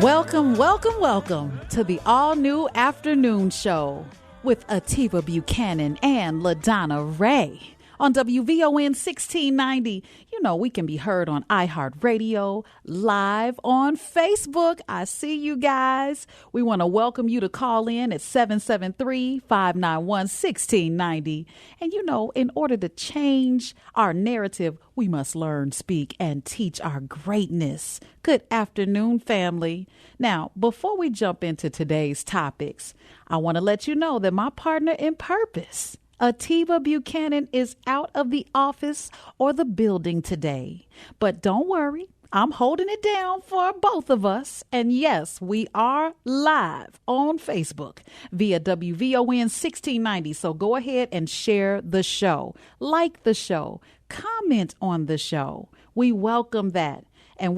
Welcome, welcome, welcome to the all-new afternoon show with Ativa Buchanan and LaDonna Raeh on WVON 1690. You know, we can be heard on iHeartRadio, live on Facebook. I see you guys. We want to welcome you to call in at 773-591-1690. And you know, in order to change our narrative, we must learn, speak, and teach our greatness. Good afternoon, family. Now, before we jump into today's topics, I want to let you know that my partner in purpose, Ativa Buchanan, is out of the office or the building today. But don't worry, I'm holding it down for both of us. And yes, we are live on Facebook via WVON 1690. So go ahead and share the show, like the show, comment on the show. We welcome that. And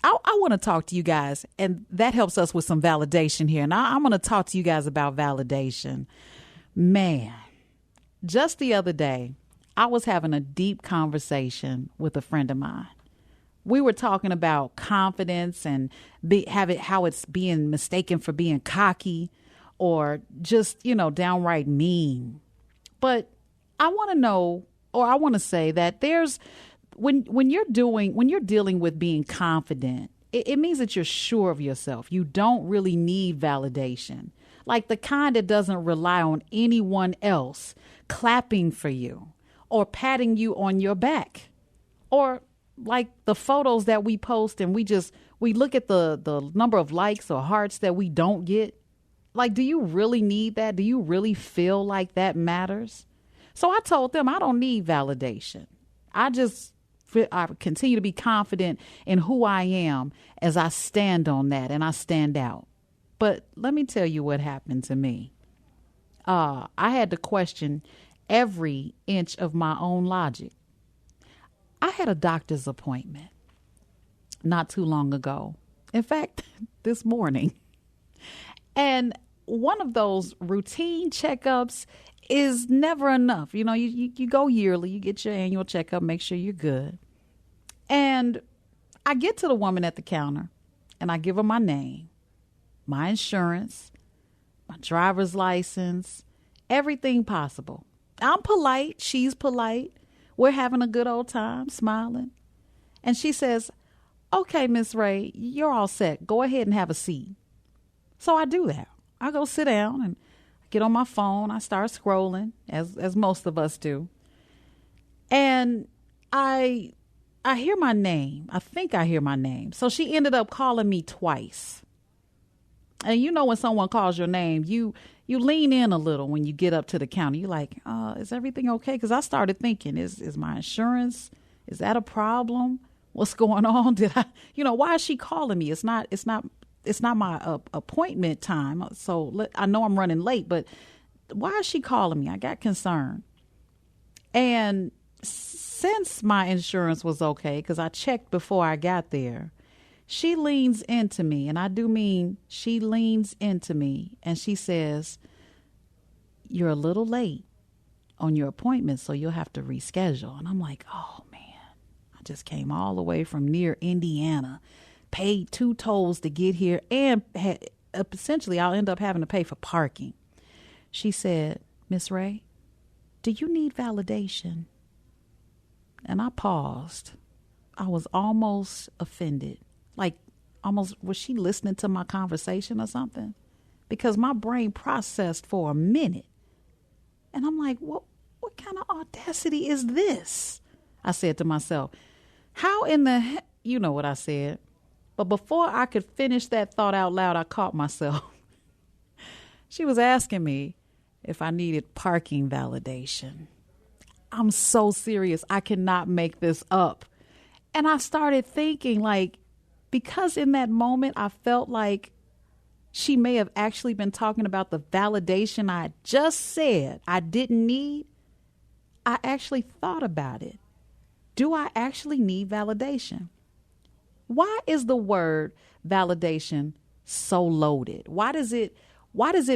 I want to talk to you guys, and that helps us with some validation here. And I'm going to talk to you guys about validation. Man. Just the other day, I was having a deep conversation with a friend of mine. We were talking about confidence and how it's being mistaken for being cocky or just, downright mean. But I want to know, or I want to say that when you're dealing with being confident, it means that you're sure of yourself. You don't really need validation, like the kind that doesn't rely on anyone else clapping for you or patting you on your back, or like the photos that we post and we look at the number of likes or hearts that we don't get. Like, do you really need that? Do you really feel like that matters? So I told them I don't need validation. I continue to be confident in who I am as I stand on that and I stand out. But let me tell you what happened to me. I had to question every inch of my own logic. I had a doctor's appointment not too long ago. In fact, this morning. And one of those routine checkups is never enough. You go yearly, you get your annual checkup, make sure you're good. And I get to the woman at the counter and I give her my name, my insurance, my driver's license, everything possible. I'm polite. She's polite. We're having a good old time, smiling. And she says, "Okay, Miss Raeh, you're all set. Go ahead and have a seat." So I do that. I go sit down and get on my phone. I start scrolling, as most of us do. And I hear my name. I think I hear my name. So she ended up calling me twice. And when someone calls your name, you lean in a little when you get up to the counter. You're like, is everything okay? Because I started thinking, is my insurance, is that a problem? What's going on? Why is she calling me? It's not my appointment time. So I know I'm running late, but why is she calling me? I got concerned. And since my insurance was okay, because I checked before I got there, she leans into me, and I do mean she leans into me, and she says, "You're a little late on your appointment, so you'll have to reschedule." And I'm like, oh, man, I just came all the way from near Indiana, paid 2 tolls to get here, and essentially I'll end up having to pay for parking. She said, "Miss Raeh, do you need validation?" And I paused. I was almost offended. Like, almost, was she listening to my conversation or something? Because my brain processed for a minute. And I'm like, what kind of audacity is this? I said to myself, how in the heck? You know what I said. But before I could finish that thought out loud, I caught myself. She was asking me if I needed parking validation. I'm so serious. I cannot make this up. And I started thinking, because in that moment, I felt like she may have actually been talking about the validation I just said I didn't need. I actually thought about it. Do I actually need validation? Why is the word validation so loaded? Why does it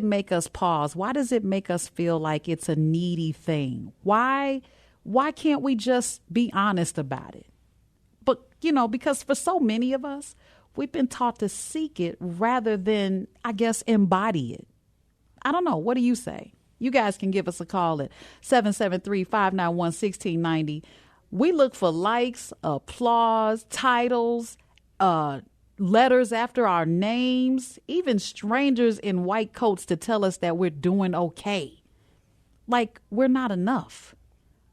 make us pause? Why does it make us feel like it's a needy thing? Why can't we just be honest about it? But, because for so many of us, We've been taught to seek it rather than, I guess, embody it. I don't know. What do you say? You guys can give us a call at 773-591-1690. We look for likes, applause, titles, letters after our names, even strangers in white coats to tell us that we're doing okay. Like we're not enough.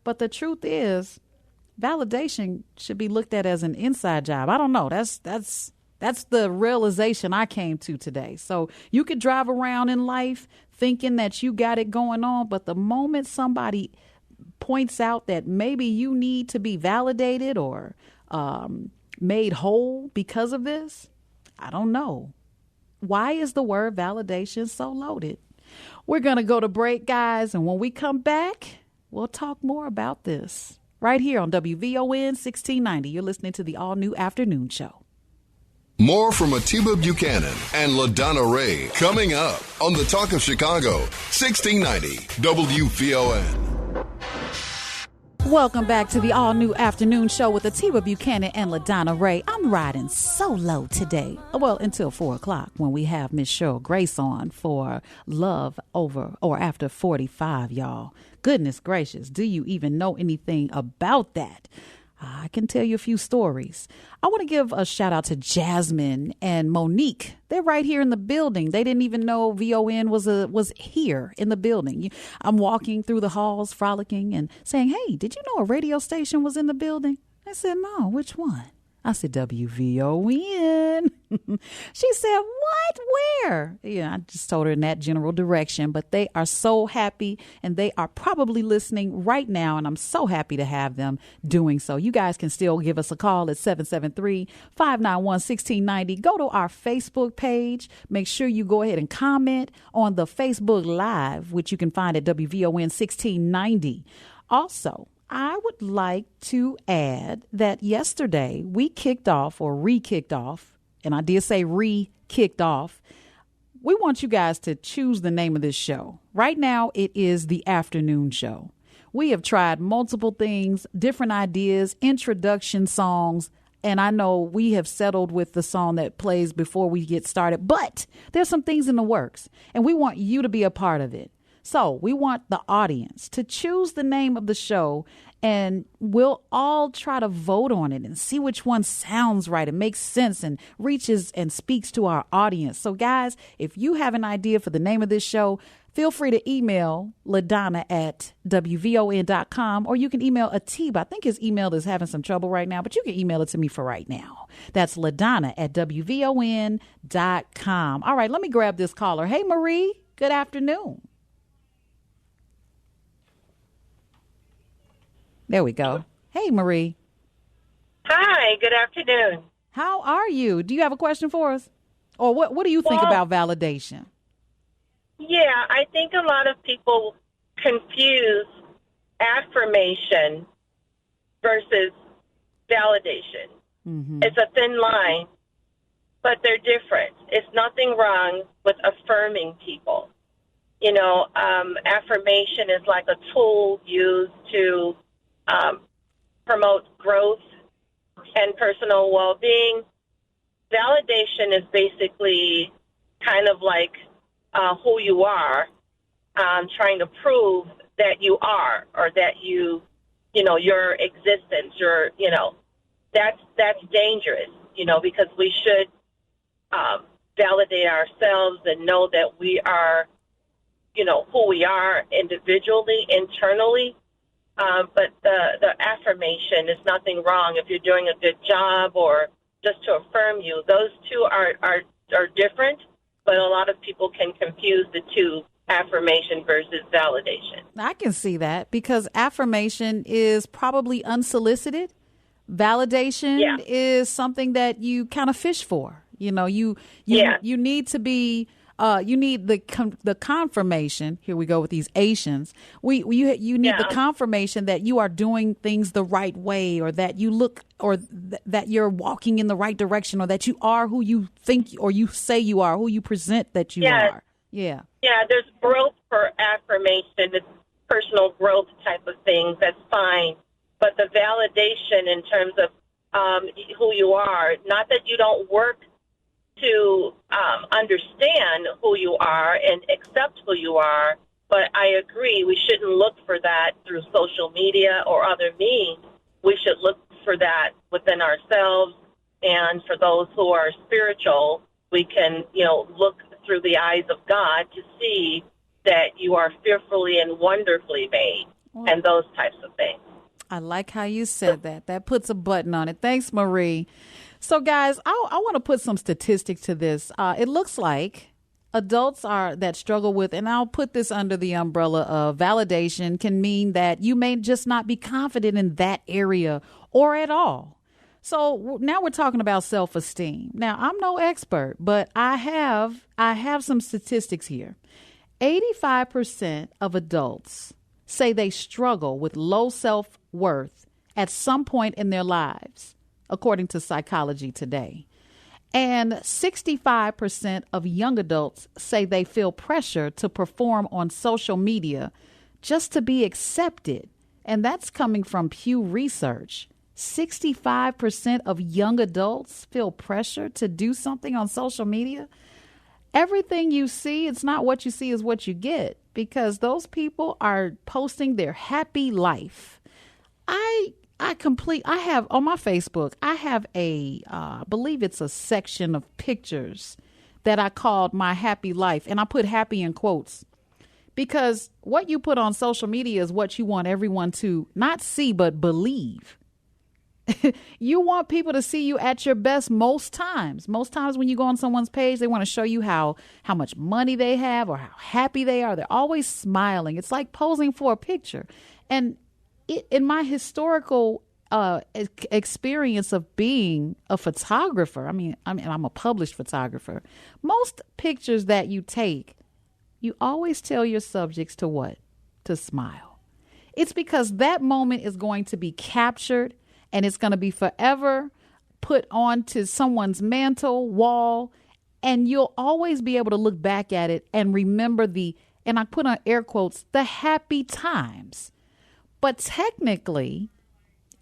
But the truth is, validation should be looked at as an inside job. I don't know. That's the realization I came to today. So you could drive around in life thinking that you got it going on, but the moment somebody points out that maybe you need to be validated or made whole because of this, I don't know. Why is the word validation so loaded? We're going to go to break, guys, and when we come back, we'll talk more about this right here on WVON 1690. You're listening to the all-new Afternoon Show. More from Atiba Buchanan and LaDonna Raeh coming up on the Talk of Chicago, 1690 WVON. Welcome back to the all-new Afternoon Show with Atiba Buchanan and LaDonna Raeh. I'm riding solo today. Well, until 4 o'clock when we have Miss Cheryl Grace on for Love Over or After 45, y'all. Goodness gracious, do you even know anything about that? I can tell you a few stories. I want to give a shout out to Jasmine and Monique. They're right here in the building. They didn't even know VON was here in the building. I'm walking through the halls, frolicking and saying, "Hey, did you know a radio station was in the building?" I said, "No, which one?" I said, WVON. She said, "What? Where?" Yeah, I just told her in that general direction, but they are so happy and they are probably listening right now. And I'm so happy to have them doing so. You guys can still give us a call at 773-591-1690. Go to our Facebook page. Make sure you go ahead and comment on the Facebook Live, which you can find at WVON 1690. Also, I would like to add that yesterday we kicked off or re-kicked off, and I did say re-kicked off. We want you guys to choose the name of this show. Right now, it is the Afternoon Show. We have tried multiple things, different ideas, introduction songs, and I know we have settled with the song that plays before we get started, but there's some things in the works, and we want you to be a part of it. So we want the audience to choose the name of the show, and we'll all try to vote on it and see which one sounds right and makes sense and reaches and speaks to our audience. So, guys, if you have an idea for the name of this show, feel free to email LaDonna at WVON.com, or you can email Atiba. I think his email is having some trouble right now, but you can email it to me for right now. That's LaDonna at WVON.com. All right, let me grab this caller. Hey, Marie, good afternoon. There we go. Hey, Marie. Hi, good afternoon. How are you? Do you have a question for us? Or what do you think about validation? Yeah, I think a lot of people confuse affirmation versus validation. Mm-hmm. It's a thin line, but they're different. It's nothing wrong with affirming people. You know, affirmation is like a tool used to promote growth and personal well-being. Validation is basically kind of like who you are, trying to prove that you are, or that you know, your existence, that's dangerous, because we should validate ourselves and know that we are, who we are individually, internally. But the affirmation is nothing wrong if you're doing a good job or just to affirm you. Those two are different, but a lot of people can confuse the two, affirmation versus validation. I can see that because affirmation is probably unsolicited. Validation is something that you kind of fish for. You need to be. You need the confirmation. Here we go with these Asians. You need the confirmation that you are doing things the right way, or that you look, or that you're walking in the right direction, or that you are who you think or you say you are, who you present that you are. Yeah. Yeah. There's growth for affirmation. It's personal growth type of things. That's fine. But the validation in terms of who you are, not that you don't work to understand who you are and accept who you are. But I agree, we shouldn't look for that through social media or other means. We should look for that within ourselves. And for those who are spiritual, we can, look through the eyes of God to see that you are fearfully and wonderfully made, and those types of things. I like how you said that. That puts a button on it. Thanks, Marie. So, guys, I want to put some statistics to this. It looks like adults that struggle with, and I'll put this under the umbrella of validation, can mean that you may just not be confident in that area or at all. So now we're talking about self-esteem. Now, I'm no expert, but I have some statistics here. 85% of adults say they struggle with low self-worth at some point in their lives, according to Psychology Today. And 65% of young adults say they feel pressure to perform on social media just to be accepted. And that's coming from Pew Research. 65% of young adults feel pressure to do something on social media. Everything you see, it's not what you see is what you get, because those people are posting their happy life. I have on my Facebook, I have I believe it's a section of pictures that I called my happy life. And I put happy in quotes, because what you put on social media is what you want everyone to not see, but believe. You want people to see you at your best most times. Most times when you go on someone's page, they want to show you how much money they have or how happy they are. They're always smiling. It's like posing for a picture. And in my historical experience of being a photographer, I mean, I'm a published photographer. Most pictures that you take, you always tell your subjects to what? To smile. It's because that moment is going to be captured, and it's going to be forever put onto someone's mantle wall. And you'll always be able to look back at it and remember and I put on air quotes, the happy times. But technically,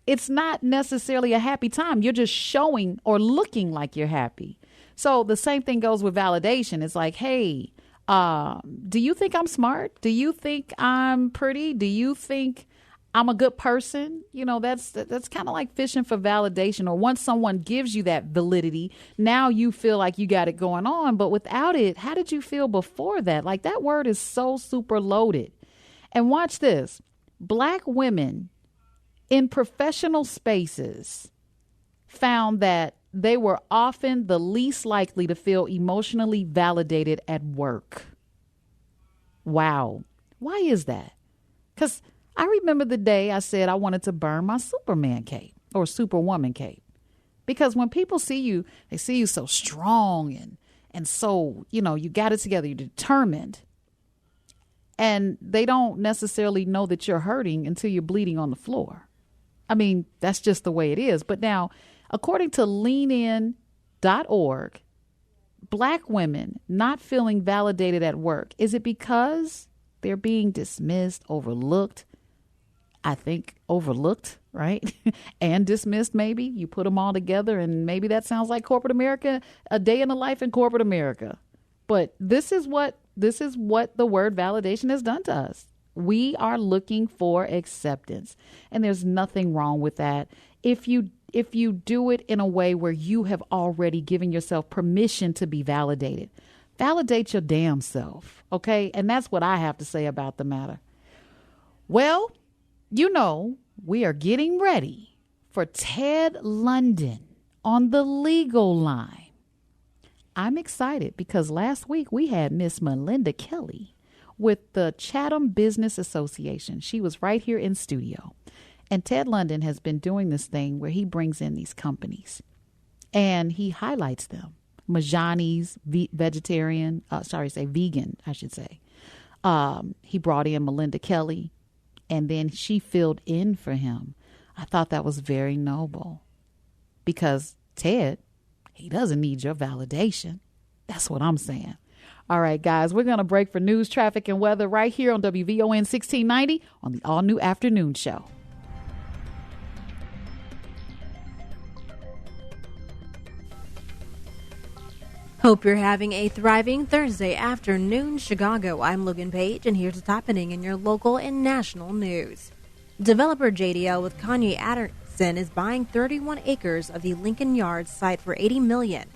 it's not necessarily a happy time. You're just showing or looking like you're happy. So the same thing goes with validation. It's like, hey, do you think I'm smart? Do you think I'm pretty? Do you think I'm a good person? That's kind of like fishing for validation. Or once someone gives you that validity, now you feel like you got it going on. But without it, how did you feel before that? Like, that word is so super loaded. And watch this. Black women in professional spaces found that they were often the least likely to feel emotionally validated at work. Wow. Why is that? Because I remember the day I said I wanted to burn my Superman cape or Superwoman cape. Because when people see you, they see you so strong and so, you got it together, you're determined. And they don't necessarily know that you're hurting until you're bleeding on the floor. I mean, that's just the way it is. But now, according to leanin.org, Black women not feeling validated at work, is it because they're being dismissed, overlooked? I think overlooked, right? And dismissed, maybe. You put them all together, and maybe that sounds like corporate America, a day in the life in corporate America. But this is what the word validation has done to us. We are looking for acceptance, and there's nothing wrong with that. If you do it in a way where you have already given yourself permission to be validated, validate your damn self, okay? And that's what I have to say about the matter. Well, we are getting ready for Ted London on the legal line. I'm excited because last week we had Miss Melinda Kelly with the Chatham Business Association. She was right here in studio. And Ted London has been doing this thing where he brings in these companies and he highlights them. Majani's vegan, I should say. He brought in Melinda Kelly, and then she filled in for him. I thought that was very noble because Ted, he doesn't need your validation. That's what I'm saying. All right, guys, we're going to break for news, traffic, and weather right here on WVON 1690 on the all-new afternoon show. Hope you're having a thriving Thursday afternoon, Chicago. I'm Logan Page, and here's what's happening in your local and national news. Developer JDL with Kanye Anderson is buying 31 acres of the Lincoln Yards site for $80 million,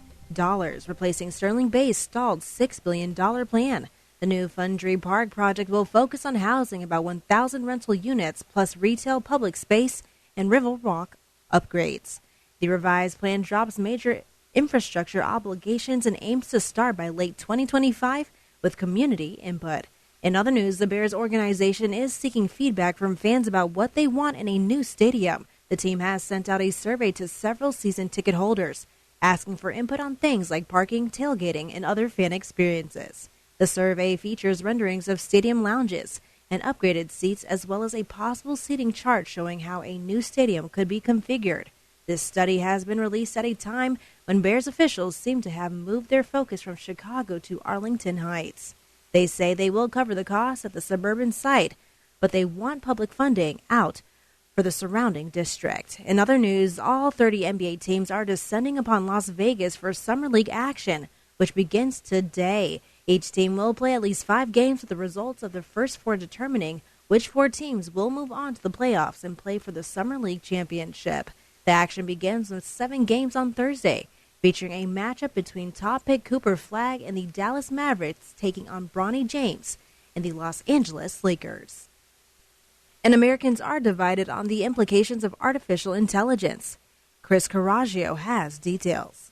replacing Sterling Bay's stalled $6 billion plan. The new Fundry Park project will focus on housing about 1,000 rental units plus retail, public space, and River Walk upgrades. The revised plan drops major infrastructure obligations and aims to start by late 2025 with community input. In other news, the Bears organization is seeking feedback from fans about what they want in a new stadium. The team has sent out a survey to several season ticket holders, asking for input on things like parking, tailgating, and other fan experiences. The survey features renderings of stadium lounges and upgraded seats, as well as a possible seating chart showing how a new stadium could be configured. This study has been released at a time when Bears officials seem to have moved their focus from Chicago to Arlington Heights. They say they will cover the cost at the suburban site, but they want public funding out for the surrounding district. In other news, all 30 NBA teams are descending upon Las Vegas for Summer League action, which begins today. Each team will play at least 5 games with the results of the first 4 determining which 4 teams will move on to the playoffs and play for the Summer League championship. The action begins with 7 games on Thursday, featuring a matchup between top pick Cooper Flagg and the Dallas Mavericks taking on Bronny James and the Los Angeles Lakers. And Americans are divided on the implications of artificial intelligence. Chris Coraggio has details.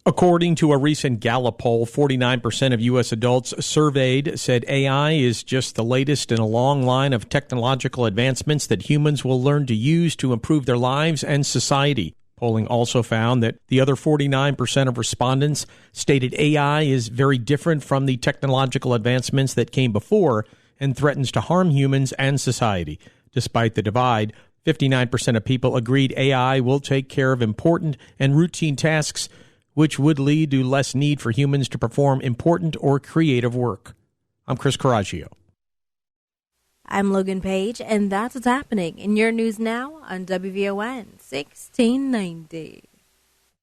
According to a recent Gallup poll, 49% of U.S. adults surveyed said AI is just the latest in a long line of technological advancements that humans will learn to use to improve their lives and society. Polling also found that the other 49% of respondents stated AI is very different from the technological advancements that came before and threatens to harm humans and society. Despite the divide, 59% of people agreed AI will take care of important and routine tasks, which would lead to less need for humans to perform important or creative work. I'm Chris Coraggio. I'm Logan Page, and that's what's happening in your news now on WVON 1690.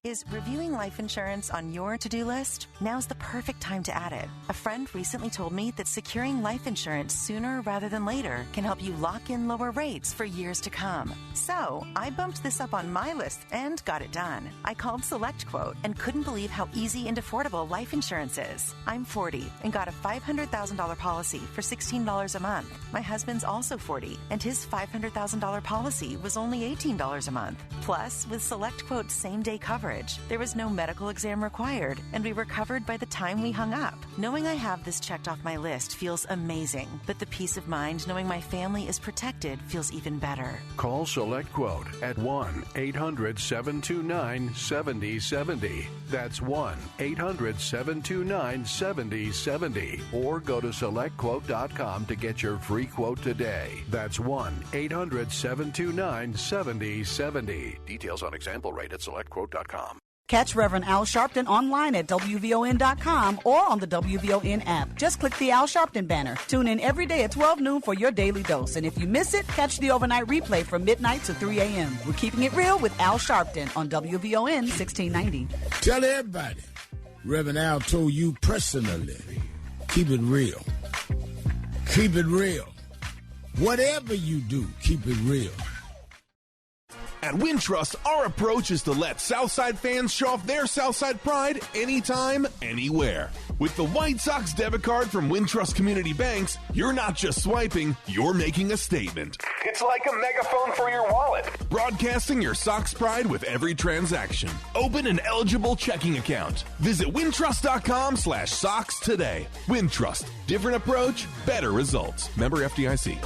Is reviewing life insurance on your to-do list? Now's the perfect time to add it. A friend recently told me that securing life insurance sooner rather than later can help you lock in lower rates for years to come. So I bumped this up on my list and got it done. I called SelectQuote and couldn't believe how easy and affordable life insurance is. I'm 40 and got a $500,000 policy for $16 a month. My husband's also 40 and his $500,000 policy was only $18 a month. Plus, with SelectQuote's same-day coverage, there was no medical exam required, and we were covered by the time we hung up. Knowing I have this checked off my list feels amazing, but the peace of mind knowing my family is protected feels even better. Call SelectQuote at 1-800-729-7070. That's 1-800-729-7070. Or go to SelectQuote.com to get your free quote today. That's 1-800-729-7070. Details on example rate at SelectQuote.com. Catch Reverend Al Sharpton online at WVON.com or on the WVON app. Just click the Al Sharpton banner. Tune in every day at 12 noon for your daily dose. And if you miss it, catch the overnight replay from midnight to 3 a.m. We're keeping it real with Al Sharpton on WVON 1690. Tell everybody, Reverend Al told you personally, keep it real. Keep it real. Whatever you do, keep it real. At Wintrust, our approach is to let Southside fans show off their Southside pride anytime, anywhere. With the White Sox debit card from Wintrust Community Banks, you're not just swiping, you're making a statement. It's like a megaphone for your wallet. Broadcasting your Sox pride with every transaction. Open an eligible checking account. Visit wintrust.com/Sox today. Wintrust. Different approach, better results. Member FDIC.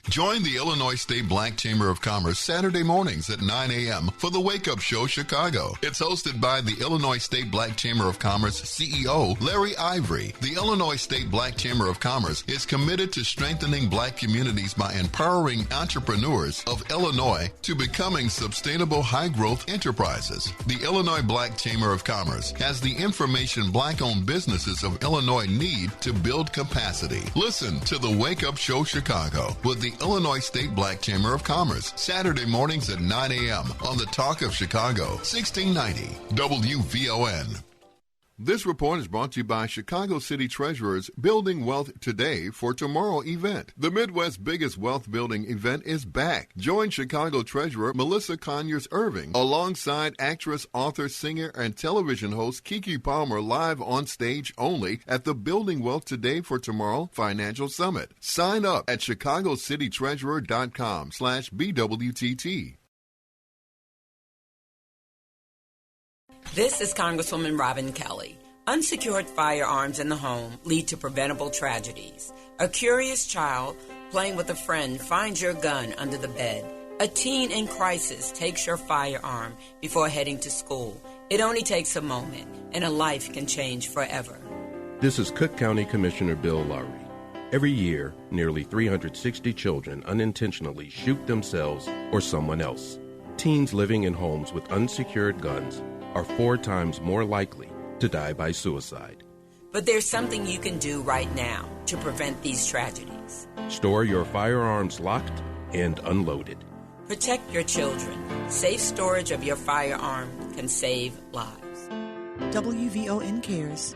Join the Illinois State Black Chamber of Commerce Saturday mornings at 9 a.m. for the Wake Up Show Chicago. It's hosted by the Illinois State Black Chamber of Commerce CEO Larry Ivory. The Illinois State Black Chamber of Commerce is committed to strengthening black communities by empowering entrepreneurs of Illinois to becoming sustainable high-growth enterprises. The Illinois Black Chamber of Commerce has the information black-owned businesses of Illinois need to build capacity. Listen to the Wake Up Show Chicago with the Illinois State Black Chamber of Commerce, Saturday mornings at 9 a.m. on the Talk of Chicago, 1690 WVON. This report is brought to you by Chicago City Treasurer's Building Wealth Today for Tomorrow event. The Midwest's biggest wealth building event is back. Join Chicago Treasurer Melissa Conyers Irving alongside actress, author, singer, and television host Keke Palmer live on stage only at the Building Wealth Today for Tomorrow Financial Summit. Sign up at ChicagoCityTreasurer.com/BWTT. This is Congresswoman Robin Kelly. Unsecured firearms in the home lead to preventable tragedies. A curious child playing with a friend finds your gun under the bed. A teen in crisis takes your firearm before heading to school. It only takes a moment, and a life can change forever. This is Cook County Commissioner Bill Lowry. Every year, nearly 360 children unintentionally shoot themselves or someone else. Teens living in homes with unsecured guns are 4 times more likely to die by suicide. But there's something you can do right now to prevent these tragedies. Store your firearms locked and unloaded. Protect your children. Safe storage of your firearm can save lives. WVON cares.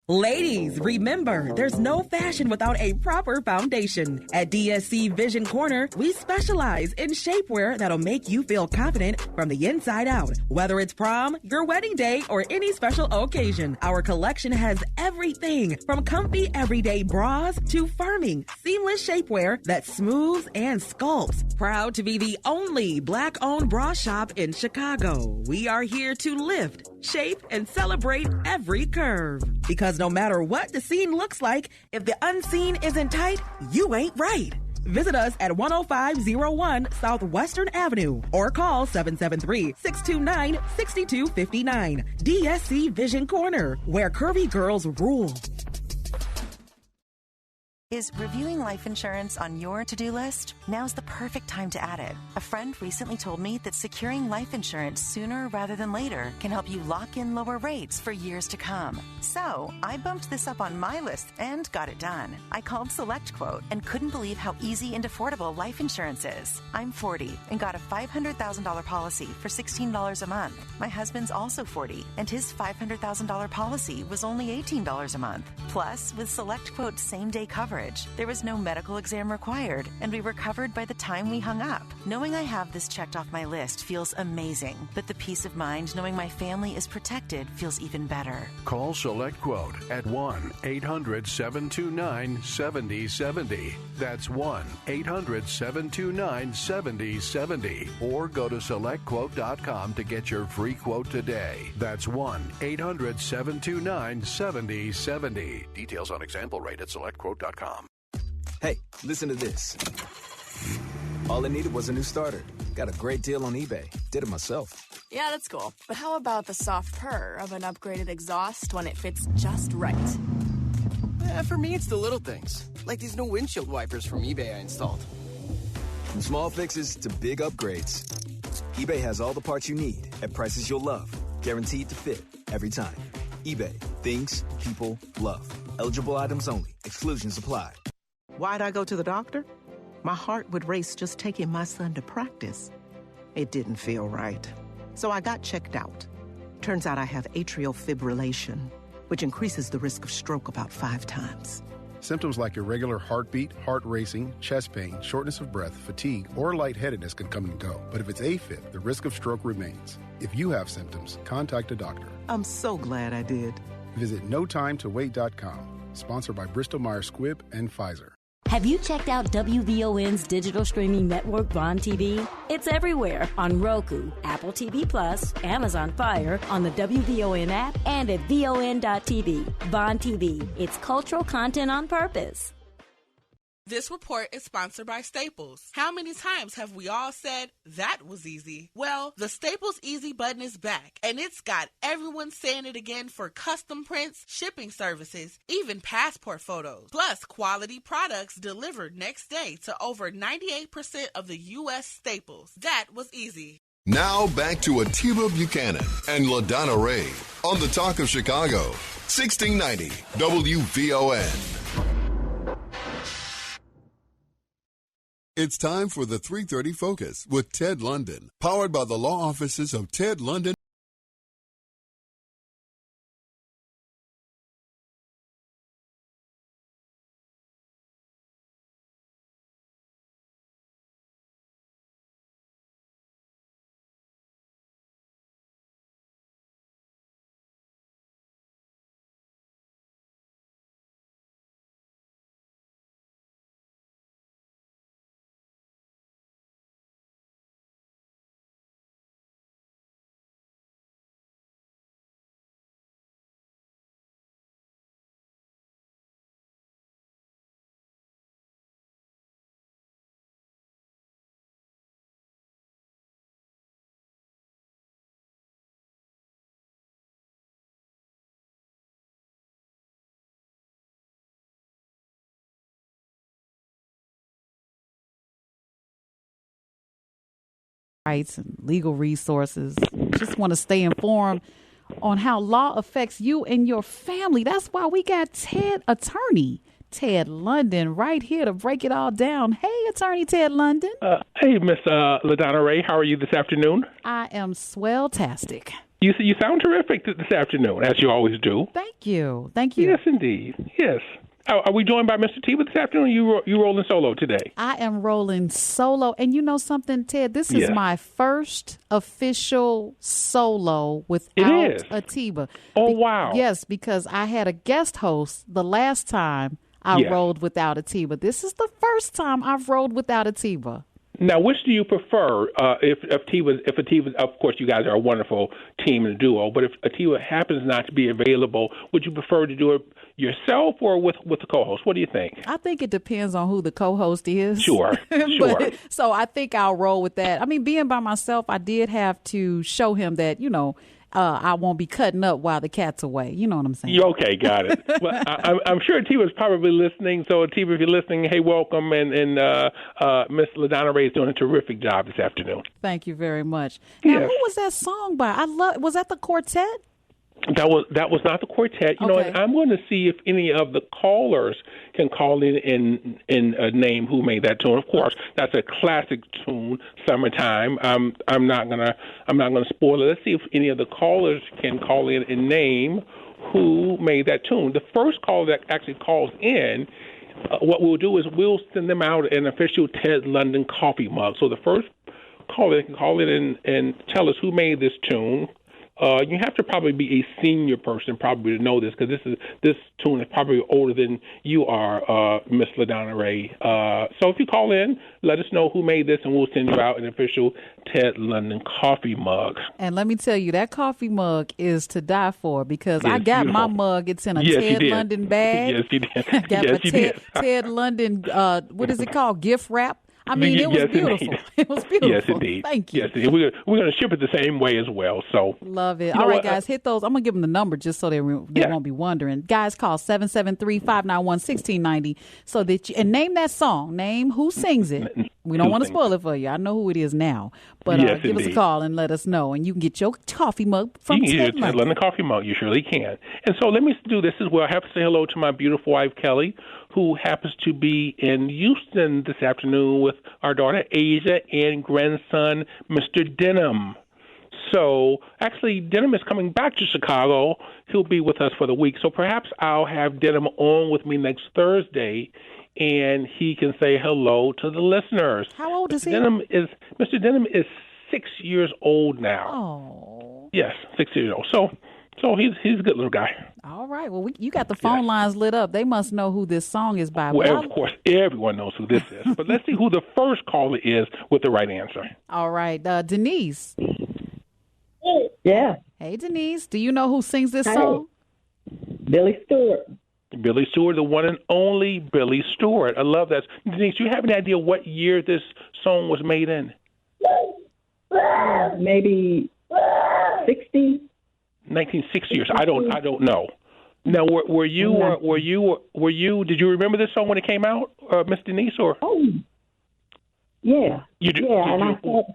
Ladies, remember, there's no fashion without a proper foundation. At DSC Vision Corner, we specialize in shapewear that'll make you feel confident from the inside out. Whether it's prom, your wedding day, or any special occasion, our collection has everything from comfy everyday bras to firming, seamless shapewear that smooths and sculpts. Proud to be the only Black-owned bra shop in Chicago. We are here to lift, shape, and celebrate every curve. Because no matter what the scene looks like, if the unseen isn't tight, you ain't right. Visit us at 10501 Southwestern Avenue or call 773-629-6259. DSC Vision Corner, where curvy girls rule. Is reviewing life insurance on your to-do list? Now's the perfect time to add it. A friend recently told me that securing life insurance sooner rather than later can help you lock in lower rates for years to come. So I bumped this up on my list and got it done. I called SelectQuote and couldn't believe how easy and affordable life insurance is. I'm 40 and got a $500,000 policy for $16 a month. My husband's also 40 and his $500,000 policy was only $18 a month. Plus, with SelectQuote's same-day coverage, there was no medical exam required, and we were covered by the time we hung up. Knowing I have this checked off my list feels amazing, but the peace of mind knowing my family is protected feels even better. Call SelectQuote at 1-800-729-7070. That's 1-800-729-7070. Or go to SelectQuote.com to get your free quote today. That's 1-800-729-7070. Details on example rate at SelectQuote.com. Hey, listen to this. All I needed was a new starter. Got a great deal on eBay. Did it myself. Yeah, that's cool. But how about the soft purr of an upgraded exhaust when it fits just right? For me, it's the little things. Like these new windshield wipers from eBay I installed. From small fixes to big upgrades, eBay has all the parts you need at prices you'll love. Guaranteed to fit every time. eBay. Things people love. Eligible items only. Exclusions apply. Why'd I go to the doctor? My heart would race just taking my son to practice. It didn't feel right. So I got checked out. Turns out I have atrial fibrillation, which increases the risk of stroke about 5 times. Symptoms like irregular heartbeat, heart racing, chest pain, shortness of breath, fatigue, or lightheadedness can come and go. But if it's AFib, the risk of stroke remains. If you have symptoms, contact a doctor. I'm so glad I did. Visit NoTimeToWait.com. Sponsored by Bristol-Myers Squibb and Pfizer. Have you checked out WVON's digital streaming network, VON TV? It's everywhere on Roku, Apple TV Plus, Amazon Fire, on the WVON app, and at VON.TV. VON TV. It's cultural content on purpose. This report is sponsored by Staples. How many times have we all said, that was easy? Well, the Staples Easy button is back, and it's got everyone saying it again for custom prints, shipping services, even passport photos, plus quality products delivered next day to over 98% of the U.S. Staples. That was easy. Now back to Atiba Buchanan and LaDonna Raeh on the Talk of Chicago, 1690 WVON. It's time for the 3:30 Focus with Ted London, powered by the law offices of Ted London. Rights and legal resources. Just want to stay informed on how law affects you and your family. That's why we got attorney Ted London right here to break it all down. Hey, attorney Ted London. Hey, Miss LaDonna Raeh. How are you this afternoon? I am swell-tastic. You sound terrific this afternoon, as you always do. Thank you. Thank you. Yes, indeed. Yes. Are we joined by Mr. T this afternoon? You rolling solo today? I am rolling solo. And you know something, Ted? This is my first official solo without Atiba. Oh, wow. Yes, because I had a guest host the last time I rolled without Atiba. This is the first time I've rolled without Atiba. Now, which do you prefer? If Atiba, of course, you guys are a wonderful team and duo. But if Atiba happens not to be available, would you prefer to do it yourself or with the co-host? What do you think? I think it depends on who the co-host is. Sure. So I think I'll roll with that. I mean, being by myself, I did have to show him that, I won't be cutting up while the cat's away. You know what I'm saying? Okay, got it. Well, I'm sure Atiba's probably listening. So, Atiba, if you're listening, hey, welcome. And Miss LaDonna Raeh is doing a terrific job this afternoon. Thank you very much. Now, who was that song by? Was that the quartet? That was not the quartet. You know, and I'm going to see if any of the callers can call in name who made that tune. Of course, that's a classic tune, "Summertime." I'm not gonna spoil it. Let's see if any of the callers can call in and name who made that tune. The first caller that actually calls in, what we'll do is we'll send them out an official Ted London coffee mug. So the first caller can call in and tell us who made this tune. You have to probably be a senior person probably to know this, because this tune is probably older than you are, Miss LaDonna Raeh. So if you call in, let us know who made this, and we'll send you out an official Ted London coffee mug. And let me tell you, that coffee mug is to die for, because I got my mug. It's in a Ted London bag. Yes, you did. I got my Ted London, what is it called, gift wrap? I mean, it was beautiful. Indeed. It was beautiful. Yes, indeed. Thank you. Yes, indeed. We're going to ship it the same way as well. So love it. All right, guys, hit those. I'm going to give them the number just so they won't be wondering. Guys, call 773-591-1690 so that and name that song. Name who sings it. We don't want to spoil it for you. I know who it is now. But give us a call and let us know. And you can get your coffee mug from Ted London coffee mug. You surely can. And so let me do this as well. I have to say hello to my beautiful wife, Kelly, who happens to be in Houston this afternoon with our daughter, Asia, and grandson, Mr. Denham. So actually, Denham is coming back to Chicago. He'll be with us for the week. So perhaps I'll have Denham on with me next Thursday, and he can say hello to the listeners. How old is he? Mr. Denham is 6 years old now. Oh. Yes, 6 years old. So he's a good little guy. All right. Well, you got the phone lines lit up. They must know who this song is by. Well, of course, everyone knows who this is. But let's see who the first caller is with the right answer. All right. Denise. Yeah. Hey, Denise. Do you know who sings this song? Billy Stewart. Billy Stewart, the one and only Billy Stewart. I love that. Denise, do you have any idea what year this song was made in? Maybe 60. 1960 years. I don't know. Now, were you? Did you remember this song when it came out, Miss Denise? Or yeah, you do. Yeah, and I thought,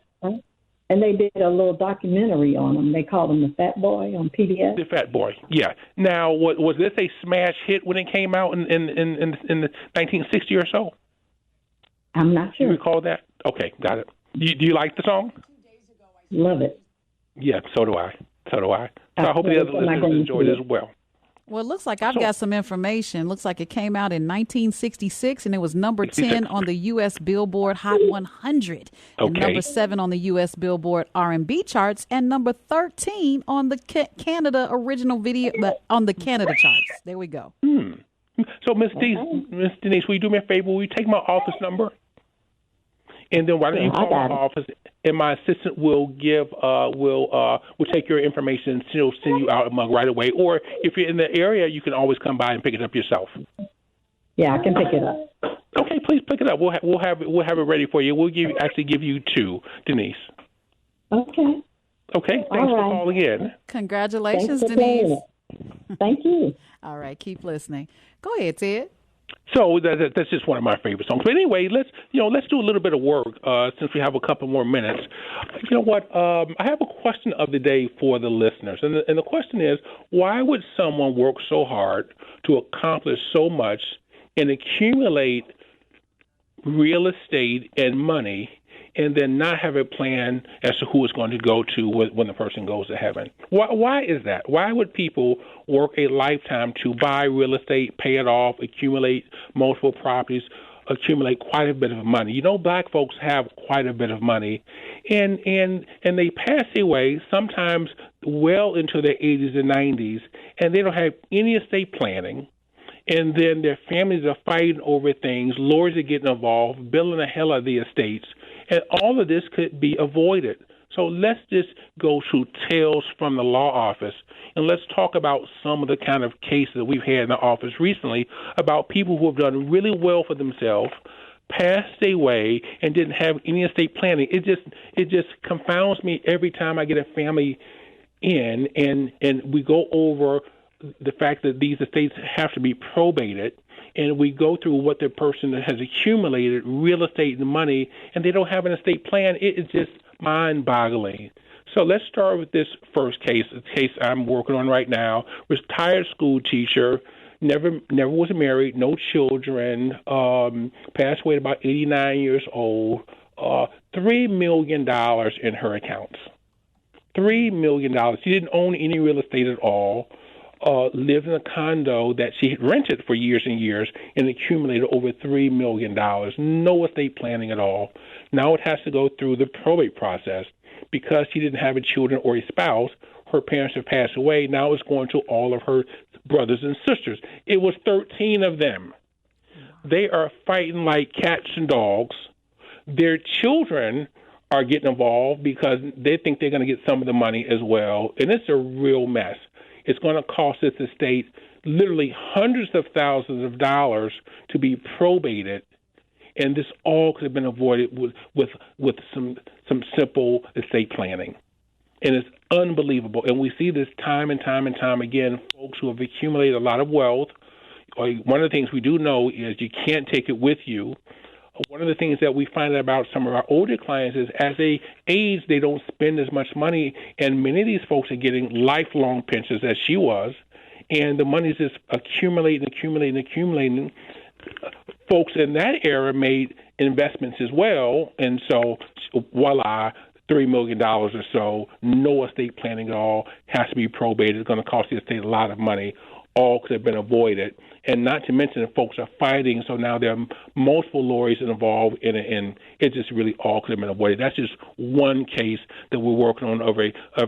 and they did a little documentary on him. They called him the Fat Boy on PBS. The Fat Boy. Yeah. Now, was this a smash hit when it came out in the 1960 or so? I'm not sure. You recall that? Okay, got it. Do you like the song? Love it. Yeah, so do I. So I hope the other listeners enjoyed it as well. Well, it looks like I've got some information. Looks like it came out in 1966, and it was number 10 on the U.S. Billboard Hot 100, and number 7 on the U.S. Billboard R&B charts, and number 13 on the Canada original video on the Canada charts. There we go. So, Miss Denise, will you do me a favor? Will you take my office number? And then why don't you call my office, and my assistant will take your information and she'll send you out a mug right away. Or if you're in the area, you can always come by and pick it up yourself. Yeah, I can pick it up. Okay, please pick it up. We'll have it ready for you. We'll give you 2, Denise. Okay. Okay. Thanks for calling in. Congratulations, Denise. Thank you. All right, keep listening. Go ahead, Ted. So that's just one of my favorite songs. But anyway, let's do a little bit of work since we have a couple more minutes. You know what? I have a question of the day for the listeners, and the question is: why would someone work so hard to accomplish so much and accumulate real estate and money, and then not have a plan as to who it's going to go to when the person goes to heaven? Why is that? Why would people work a lifetime to buy real estate, pay it off, accumulate multiple properties, accumulate quite a bit of money? You know, black folks have quite a bit of money, and they pass away sometimes well into their 80s and 90s, and they don't have any estate planning. And then their families are fighting over things, lawyers are getting involved, billing the hell out of the estates, and all of this could be avoided. So let's just go to Tales from the Law Office, and let's talk about some of the kind of cases that we've had in the office recently about people who have done really well for themselves, passed away, and didn't have any estate planning. It just confounds me every time I get a family in, and we go over the fact that these estates have to be probated, and we go through what the person has accumulated, real estate and money, and they don't have an estate plan. It is just mind-boggling. So let's start with this first case, a case I'm working on right now. Retired school teacher, never was married, no children, passed away at about 89 years old, $3 million in her accounts. $3 million. She didn't own any real estate at all. Lived in a condo that she had rented for years and years and accumulated over $3 million. No estate planning at all. Now it has to go through the probate process. Because she didn't have a children or a spouse, her parents have passed away. Now it's going to all of her brothers and sisters. It was 13 of them. They are fighting like cats and dogs. Their children are getting involved because they think they're going to get some of the money as well. And it's a real mess. It's going to cost this estate literally hundreds of thousands of dollars to be probated, and this all could have been avoided with some simple estate planning. And it's unbelievable. And we see this time and time and time again, folks who have accumulated a lot of wealth. One of the things we do know is you can't take it with you. One of the things that we find out about some of our older clients is as they age, they don't spend as much money, and many of these folks are getting lifelong pensions, as she was, and the money's just accumulating. Folks in that era made investments as well, and so voila, $3 million or so, no estate planning at all, has to be probated. It's going to cost the estate a lot of money. All could have been avoided. And not to mention that folks are fighting, so now there are multiple lawyers involved, and it just really all could have been avoided. That's just one case that we're working on of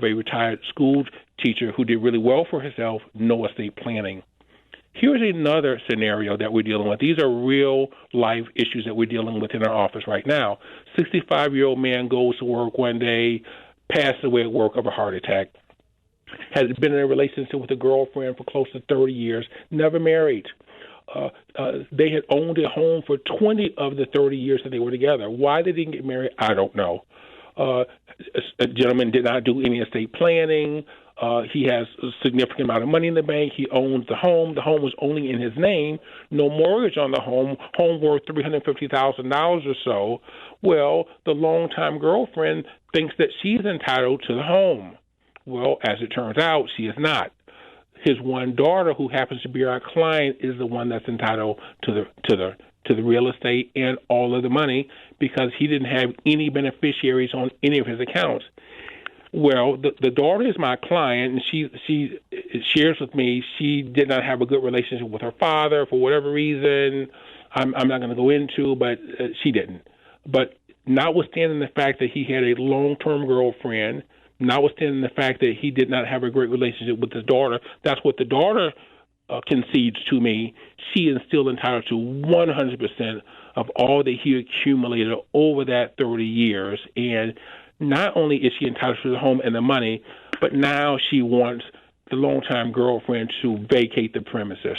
a retired school teacher who did really well for herself, no estate planning. Here's another scenario that we're dealing with. These are real-life issues that we're dealing with in our office right now. 65-year-old man goes to work one day, passed away at work of a heart attack. Has been in a relationship with a girlfriend for close to 30 years, never married. They had owned a home for 20 of the 30 years that they were together. Why they didn't get married, I don't know. A gentleman did not do any estate planning. He has a significant amount of money in the bank. He owns the home. The home was only in his name. No mortgage on the home. Home worth $350,000 or so. Well, the longtime girlfriend thinks that she's entitled to the home. Well, as it turns out, she is not. His one daughter, who happens to be our client, is the one that's entitled to to the real estate and all of the money because he didn't have any beneficiaries on any of his accounts. Well, the daughter is my client, and she shares with me she did not have a good relationship with her father for whatever reason. I'm not going to go into, but she didn't. But notwithstanding the fact that he had a long-term girlfriend, notwithstanding the fact that he did not have a great relationship with his daughter, that's what the daughter concedes to me. She is still entitled to 100% of all that he accumulated over that 30 years. And not only is she entitled to the home and the money, but now she wants the longtime girlfriend to vacate the premises.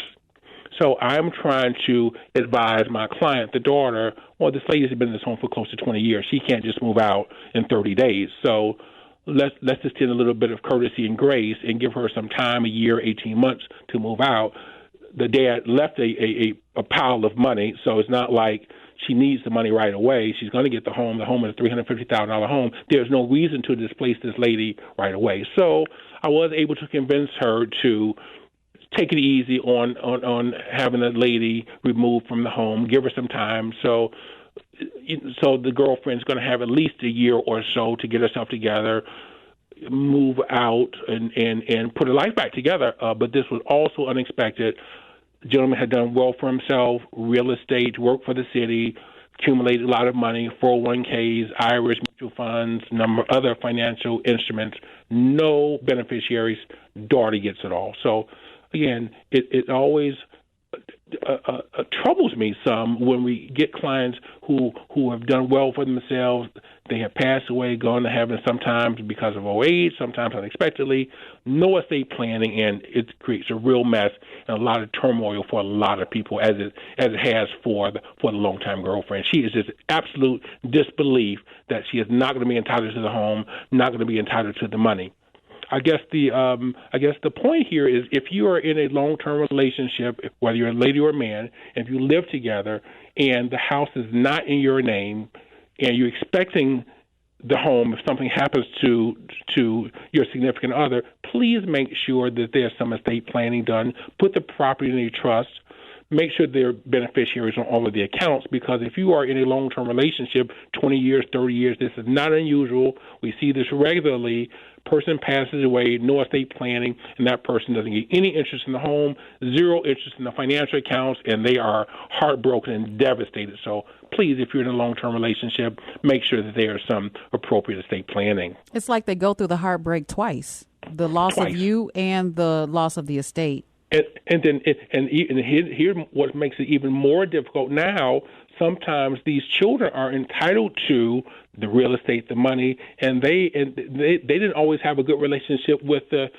So I'm trying to advise my client, the daughter, well, this lady's been in this home for close to 20 years. She can't just move out in 30 days. So let's extend a little bit of courtesy and grace and give her some time, a year, 18 months to move out. The dad left a pile of money, so it's not like she needs the money right away. She's going to get the home. The home is a $350,000 home. There's no reason to displace this lady right away. So I was able to convince her to take it easy on having the lady removed from the home, give her some time. So the girlfriend's going to have at least a year or so to get herself together, move out, and put her life back together. But this was also unexpected. The gentleman had done well for himself, real estate, worked for the city, accumulated a lot of money, 401ks, Irish mutual funds, number of other financial instruments, no beneficiaries. Daughter gets it all. So, again, it always troubles me some when we get clients who have done well for themselves. They have passed away, gone to heaven sometimes because of old age, sometimes unexpectedly, no estate planning, and it creates a real mess and a lot of turmoil for a lot of people, as it has for the longtime girlfriend. She is just absolute disbelief that she is not going to be entitled to the home, not going to be entitled to the money. I guess the point here is if you are in a long-term relationship, whether you're a lady or a man, if you live together and the house is not in your name and you're expecting the home if something happens to your significant other, please make sure that there's some estate planning done. Put the property in a trust. Make sure there are beneficiaries on all of the accounts, because if you are in a long-term relationship, 20 years, 30 years, this is not unusual. We see this regularly. Person passes away, no estate planning, and that person doesn't get any interest in the home, zero interest in the financial accounts, and they are heartbroken and devastated. So please, if you're in a long-term relationship, make sure that there is some appropriate estate planning. It's like they go through the heartbreak twice, the loss of you and the loss of the estate. And here what makes it even more difficult now, sometimes these children are entitled to the real estate, the money, and they didn't always have a good relationship with the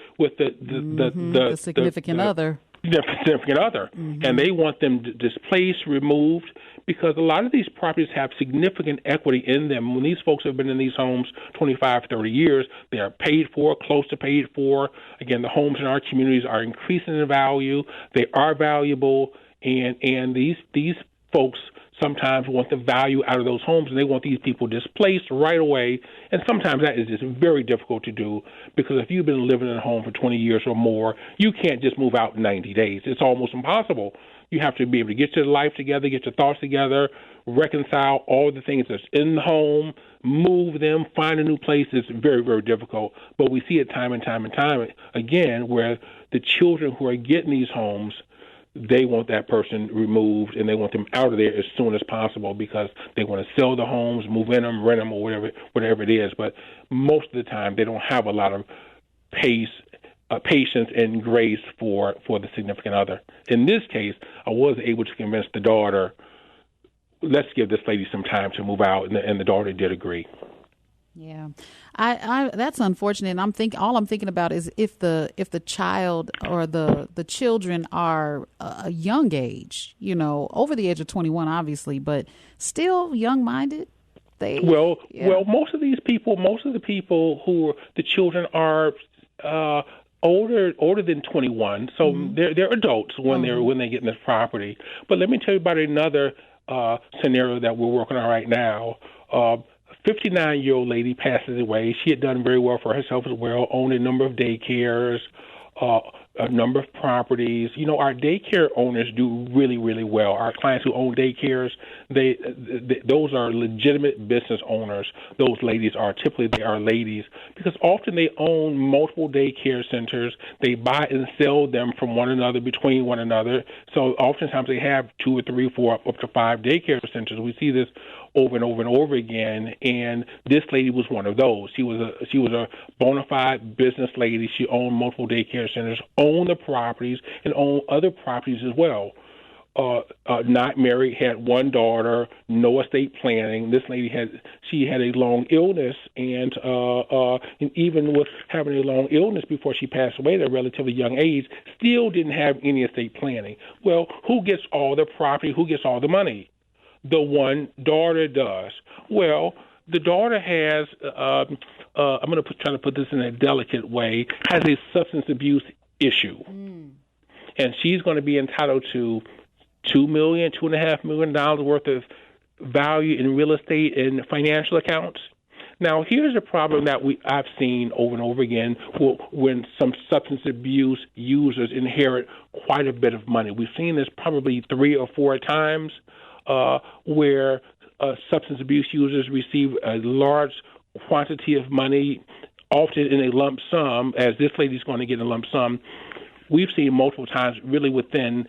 significant other. Their significant other, and they want them displaced, removed, because a lot of these properties have significant equity in them. When these folks have been in these homes 25, 30 years, they are paid for, close to paid for. Again, the homes in our communities are increasing in value. They are valuable, and these folks sometimes want the value out of those homes, and they want these people displaced right away. And sometimes that is just very difficult to do, because if you've been living in a home for 20 years or more, you can't just move out in 90 days. It's almost impossible. You have to be able to get your life together, get your thoughts together, reconcile all the things that's in the home, move them, find a new place. It's very, very difficult. But we see it time and time and time again where the children who are getting these homes, they want that person removed, and they want them out of there as soon as possible, because they want to sell the homes, move in them, rent them, or whatever it is. But most of the time, they don't have a lot of patience and grace for the significant other. In this case, I was able to convince the daughter, let's give this lady some time to move out, and the daughter did agree. Yeah, I that's unfortunate. And all I'm thinking about is if the child or the children are a young age, over the age of 21, obviously, but still young-minded. Well, most of the people who the children are older than 21, so they're adults when they get in this property. But let me tell you about another scenario that we're working on right now. 59-year-old lady passes away. She had done very well for herself as well, owned a number of daycares, a number of properties. Our daycare owners do really, really well. Our clients who own daycares, those are legitimate business owners. Those ladies are typically ladies because often they own multiple daycare centers. They buy and sell them from one another, between one another. So oftentimes they have 2 or 3, 4, up to 5 daycare centers. We see this over and over and over again, and this lady was one of those. She was a bona fide business lady. She owned multiple daycare centers, owned the properties, and owned other properties as well. Not married, had one daughter, no estate planning. This lady had a long illness, and even with having a long illness before she passed away at a relatively young age, still didn't have any estate planning. Well, who gets all the property? Who gets all the money? The one daughter does. Well, the daughter has, I'm going to try to put this in a delicate way, has a substance abuse issue. And she's going to be entitled to $2.5 million worth of value in real estate and financial accounts. Now, here's a problem that I've seen over and over again when some substance abuse users inherit quite a bit of money. We've seen this probably 3 or 4 times. Where substance abuse users receive a large quantity of money, often in a lump sum, as this lady's going to get a lump sum. We've seen multiple times, really within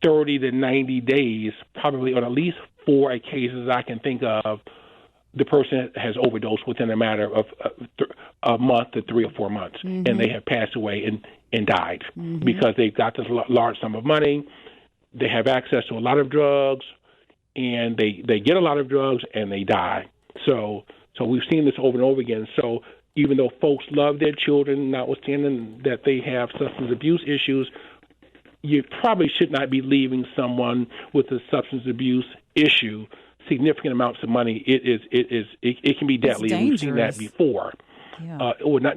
30 to 90 days, probably on at least 4 cases I can think of, the person has overdosed within a matter of a month to 3 or 4 months, and they have passed away and died because they've got this large sum of money. They have access to a lot of drugs, and they get a lot of drugs and they die. So we've seen this over and over again. So even though folks love their children, notwithstanding that they have substance abuse issues, you probably should not be leaving someone with a substance abuse issue significant amounts of money. It can be deadly. And we've seen that before. Yeah. Or not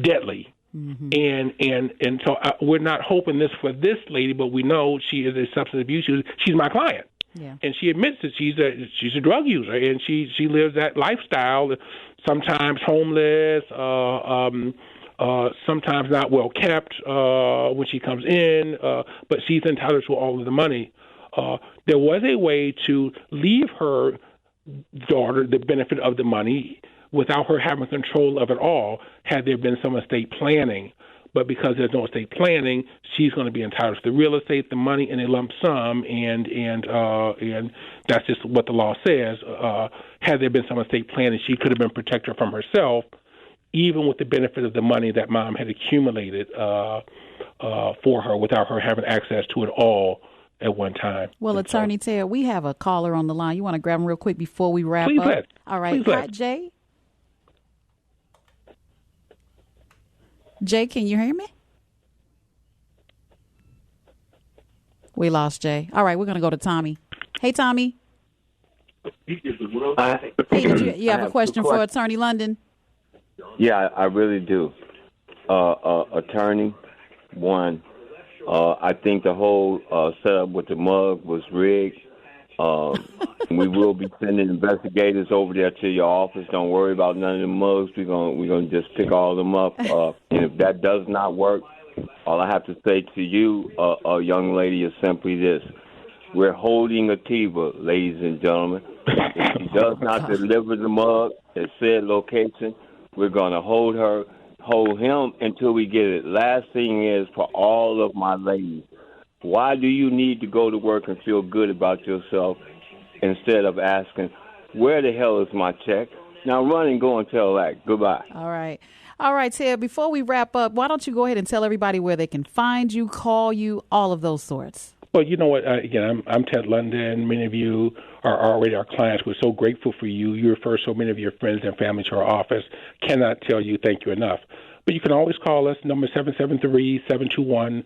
deadly. And so we're not hoping this for this lady, but we know she is a substance abuse user. She's my client. Yeah. And she admits that she's a drug user, and she lives that lifestyle, sometimes homeless, sometimes not well kept when she comes in, but she's entitled to all of the money. There was a way to leave her daughter the benefit of the money without her having control of it all, had there been some estate planning. But because there's no estate planning, she's going to be entitled to the real estate, the money, in a lump sum, and that's just what the law says. Had there been some estate planning, she could have been protected from herself, even with the benefit of the money that mom had accumulated for her, without her having access to it all at one time. Well, Attorney Ted, we have a caller on the line. You want to grab him real quick before we wrap Please up? Let. All right. Please Hi, Jay. Jay, can you hear me? We lost Jay. All right, we're going to go to Tommy. Hey, Tommy. Hey, you have a question for Attorney London? Yeah, I really do. Attorney, one, I think the whole setup with the mug was rigged. We will be sending investigators over there to your office. Don't worry about none of the mugs. We're gonna just pick all of them up. And if that does not work, all I have to say to you, young lady, is simply this: we're holding Akiva, ladies and gentlemen. If she does not deliver the mug at said location, we're gonna hold him until we get it. Last thing is, for all of my ladies, why do you need to go to work and feel good about yourself instead of asking, where the hell is my check? Now run and go and tell that. Goodbye. All right, Ted, before we wrap up, why don't you go ahead and tell everybody where they can find you, call you, all of those sorts. Well, you know what? Again, I'm Ted London. Many of you are already our clients. We're so grateful for you. You refer so many of your friends and family to our office. Cannot tell you thank you enough. But you can always call us, number 773-721-3333,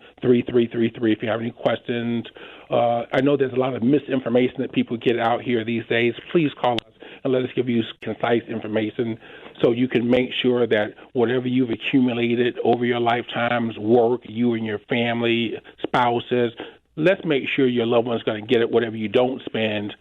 if you have any questions. I know there's a lot of misinformation that people get out here these days. Please call us and let us give you concise information so you can make sure that whatever you've accumulated over your lifetimes, work, you and your family, spouses, let's make sure your loved one's going to get it, whatever you don't spend,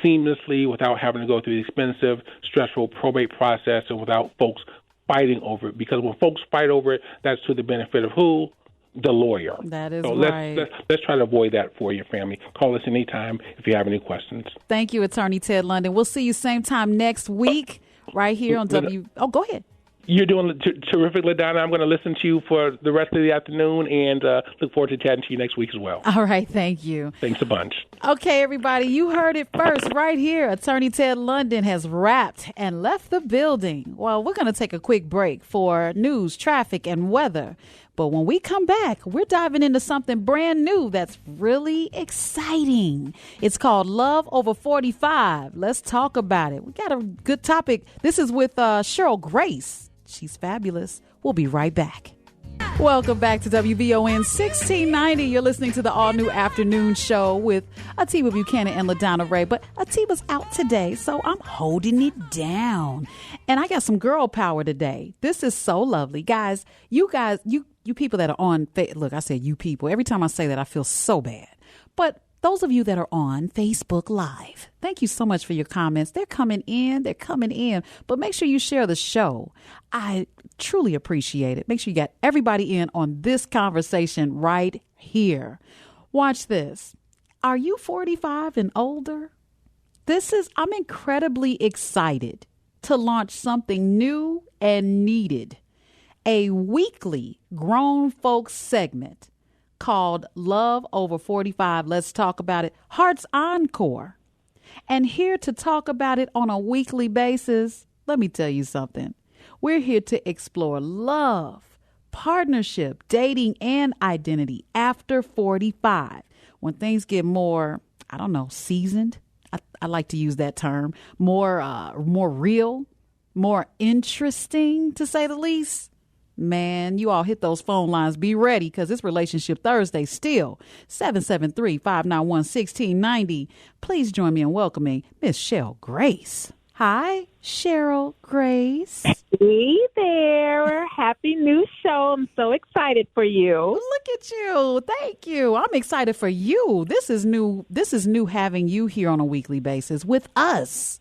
seamlessly without having to go through the expensive, stressful probate process and without folks fighting over it. Because when folks fight over it, that's to the benefit of who? the lawyer. That is so right. Let's try to avoid that for your family. Call us anytime if you have any questions. Thank you, Attorney Ted London. We'll see you same time next week right here on Oh, go ahead. You're doing terrific, LaDonna. I'm going to listen to you for the rest of the afternoon and look forward to chatting to you next week as well. All right. Thank you. Thanks a bunch. Okay, everybody, you heard it first right here. Attorney Ted London has wrapped and left the building. Well, we're going to take a quick break for news, traffic, and weather. But when we come back, we're diving into something brand new that's really exciting. It's called Love Over 45. Let's talk about it. We got a good topic. This is with Cheryl Grace. She's fabulous. We'll be right back. Welcome back to WVON 1690. You're listening to the all-new afternoon show with Atiba Buchanan and LaDonna Raeh. But Atiba's out today, so I'm holding it down. And I got some girl power today. This is so lovely. Guys, you people that are on, look, I said you people. Every time I say that, I feel so bad. But those of you that are on Facebook Live, thank you so much for your comments. They're coming in. But make sure you share the show. I truly appreciate it. Make sure you got everybody in on this conversation right here. Watch this. Are you 45 and older? I'm incredibly excited to launch something new and needed. A weekly grown folks segment called Love Over 45. Let's talk about it. Heart's Encore. And here to talk about it on a weekly basis, let me tell you something. We're here to explore love, partnership, dating, and identity after 45. When things get more, seasoned. I like to use that term. More real, more interesting, to say the least. Man, you all hit those phone lines. Be ready, because it's Relationship Thursday still. 773-591-1690. Please join me in welcoming Miss Cheryl Grace. Hi, Cheryl Grace. Hey there. Happy new show. I'm so excited for you. Look at you. Thank you. I'm excited for you. This is new having you here on a weekly basis with us.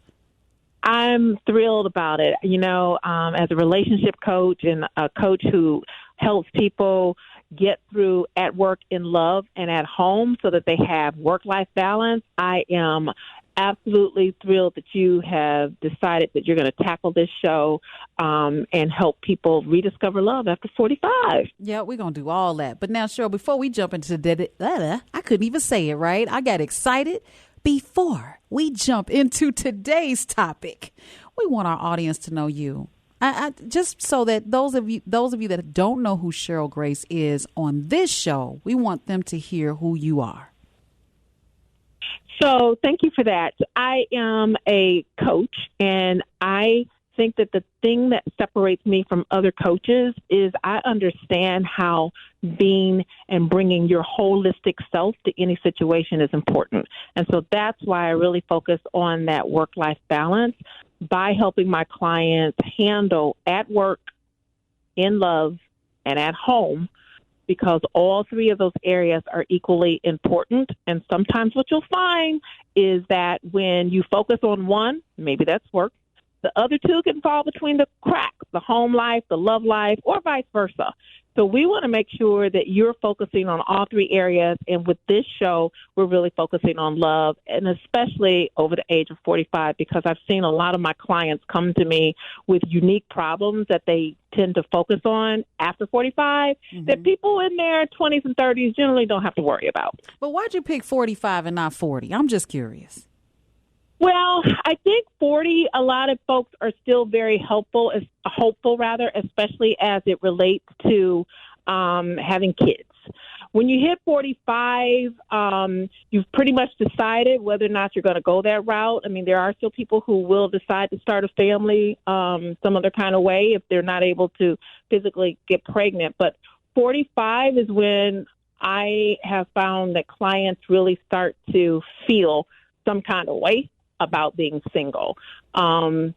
I'm thrilled about it. As a relationship coach and a coach who helps people get through at work, in love, and at home so that they have work-life balance, I am absolutely thrilled that you have decided that you're going to tackle this show and help people rediscover love after 45. Yeah, we're going to do all that. But now, Cheryl, before we jump into I couldn't even say it right. I got excited. Before we jump into today's topic, we want our audience to know you. Just so that those of you that don't know who Cheryl Grace is on this show, we want them to hear who you are. So thank you for that. I am a coach, and I think that the thing that separates me from other coaches is I understand how being and bringing your holistic self to any situation is important. And so that's why I really focus on that work-life balance by helping my clients handle at work, in love, and at home, because all three of those areas are equally important. And sometimes what you'll find is that when you focus on one, maybe that's work, the other two can fall between the cracks, the home life, the love life, or vice versa. So we want to make sure that you're focusing on all three areas. And with this show, we're really focusing on love, and especially over the age of 45, because I've seen a lot of my clients come to me with unique problems that they tend to focus on after 45 that people in their 20s and 30s generally don't have to worry about. But why'd you pick 45 and not 40? I'm just curious. Well, I think 40, a lot of folks are still very hopeful, especially as it relates to having kids. When you hit 45, you've pretty much decided whether or not you're going to go that route. I mean, there are still people who will decide to start a family some other kind of way if they're not able to physically get pregnant. But 45 is when I have found that clients really start to feel some kind of way about being single. And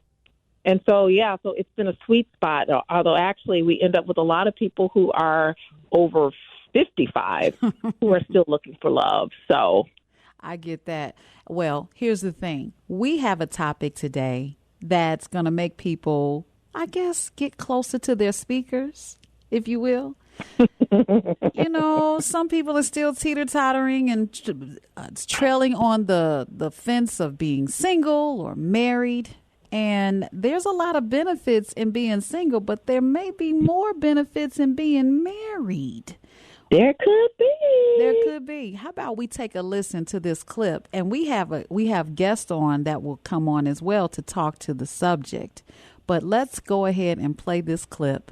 so it's been a sweet spot, although actually we end up with a lot of people who are over 55 who are still looking for love. So I get that. Well, here's the thing. We have a topic today that's going to make people, I guess, get closer to their speakers, if you will. You know, some people are still teeter-tottering and trailing on the fence of being single or married. And there's a lot of benefits in being single, but there may be more benefits in being married. There could be. There could be. How about we take a listen to this clip, and we have guests on that will come on as well to talk to the subject. But let's go ahead and play this clip.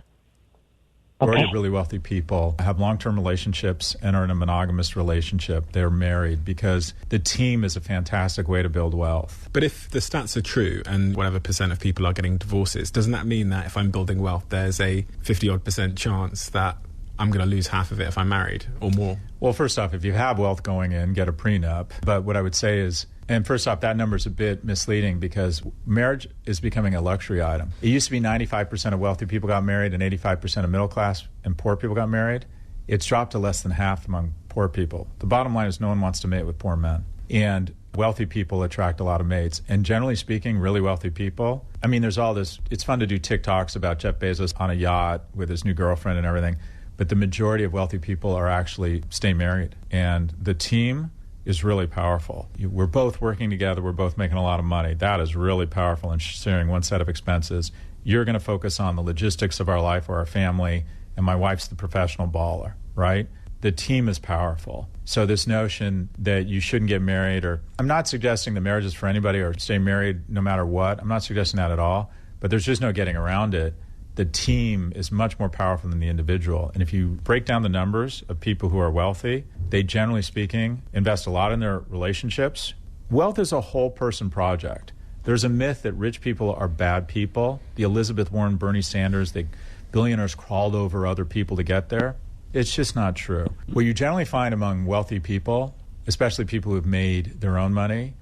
Majority of really wealthy people have long-term relationships and are in a monogamous relationship. They're married because the team is a fantastic way to build wealth. But if the stats are true and whatever percent of people are getting divorces, doesn't that mean that if I'm building wealth, there's a 50-odd% chance that I'm going to lose half of it if I'm married or more? Well, first off, if you have wealth going in, get a prenup. But what I would say is, and first off, that number is a bit misleading because marriage is becoming a luxury item. It used to be 95% of wealthy people got married and 85% of middle class and poor people got married. It's dropped to less than half among poor people. The bottom line is no one wants to mate with poor men. And wealthy people attract a lot of mates. And generally speaking, really wealthy people, I mean, there's all this, it's fun to do TikToks about Jeff Bezos on a yacht with his new girlfriend and everything. But the majority of wealthy people are actually stay married. And the team is really powerful. We're both working together. We're both making a lot of money. That is really powerful in sharing one set of expenses. You're going to focus on the logistics of our life or our family, and my wife's the professional baller, right? The team is powerful. So this notion that you shouldn't get married, or I'm not suggesting that marriage is for anybody or stay married no matter what. I'm not suggesting that at all, but there's just no getting around it. The team is much more powerful than the individual. And if you break down the numbers of people who are wealthy, they, generally speaking, invest a lot in their relationships. Wealth is a whole person project. There's a myth that rich people are bad people. The Elizabeth Warren, Bernie Sanders, the billionaires crawled over other people to get there. It's just not true. What you generally find among wealthy people, especially people who've made their own money,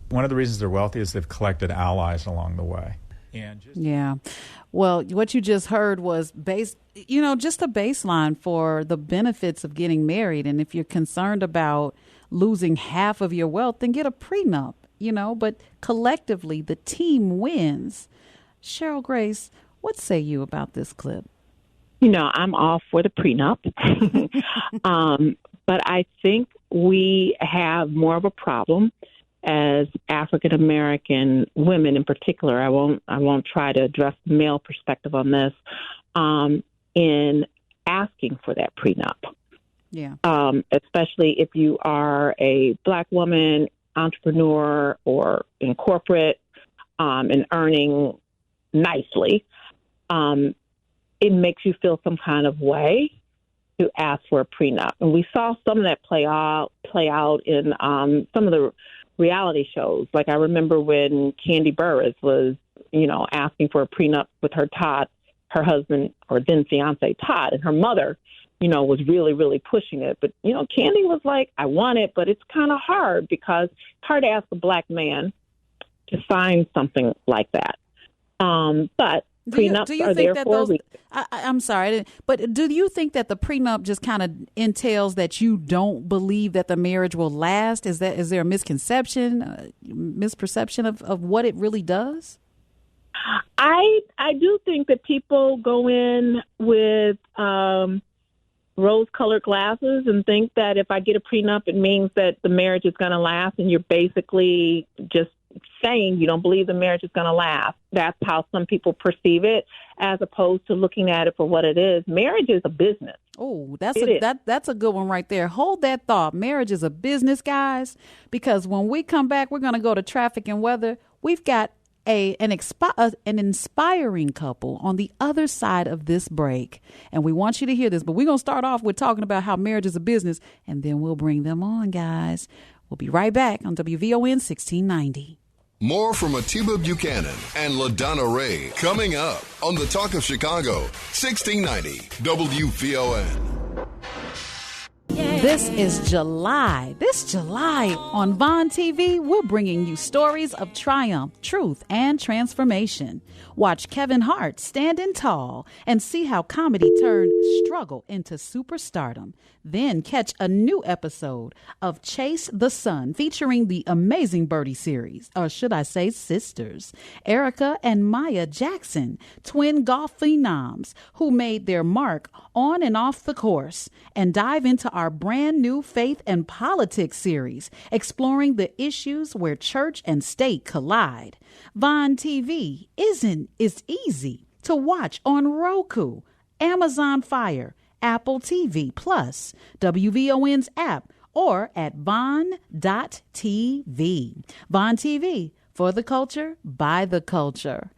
one of the reasons they're wealthy is they've collected allies along the way. Yeah. Well, what you just heard was just a baseline for the benefits of getting married. And if you're concerned about losing half of your wealth, then get a prenup, but collectively the team wins. Cheryl Grace, what say you about this clip? I'm all for the prenup. But I think we have more of a problem as African American women in particular. I won't try to address the male perspective on this, in asking for that prenup. Yeah. Especially if you are a Black woman, entrepreneur, or in corporate, and earning of it makes you feel some kind of way to ask for a prenup. And we saw some of that play out in some of the reality shows. Like I remember when Candy Burris was, asking for a prenup with her husband or then fiance Todd, and her mother, was really, really pushing it. But, Candy was like, I want it, but it's kind of hard because it's hard to ask a Black man to sign something like that. But prenups are there for a reason. I'm sorry, but do you think that the prenup just kind of entails that you don't believe that the marriage will last? Is there a misperception of what it really does? I do think that people go in with rose-colored glasses and think that if I get a prenup, it means that the marriage is going to last, and you're basically just saying you don't believe the marriage is going to last. That's how some people perceive it, as opposed to looking at it for what it is. Marriage is a business. Oh, that's a good one right there. Hold that thought. Marriage is a business, guys, because when we come back, we're going to go to traffic and weather. We've got an inspiring couple on the other side of this break, and we want you to hear this. But we're going to start off with talking about how marriage is a business, and then we'll bring them on, guys. We'll be right back on WVON 1690. More from Atiba Buchanan and LaDonna Raeh coming up on the Talk of Chicago, 1690 WVON. This is July. This July on VON TV, we're bringing you stories of triumph, truth, and transformation. Watch Kevin Hart standing tall and see how comedy turned struggle into superstardom. Then catch a new episode of Chase the Sun featuring the Amazing Birdie series, or should I say sisters, Erica and Maya Jackson, twin golf phenoms who made their mark on and off the course, and dive into our brand new Faith and Politics series, exploring the issues where church and state collide. VON TV is easy to watch on Roku, Amazon Fire, Apple TV Plus, WVON's app, or at VON.TV. VON TV, for the culture, by the culture.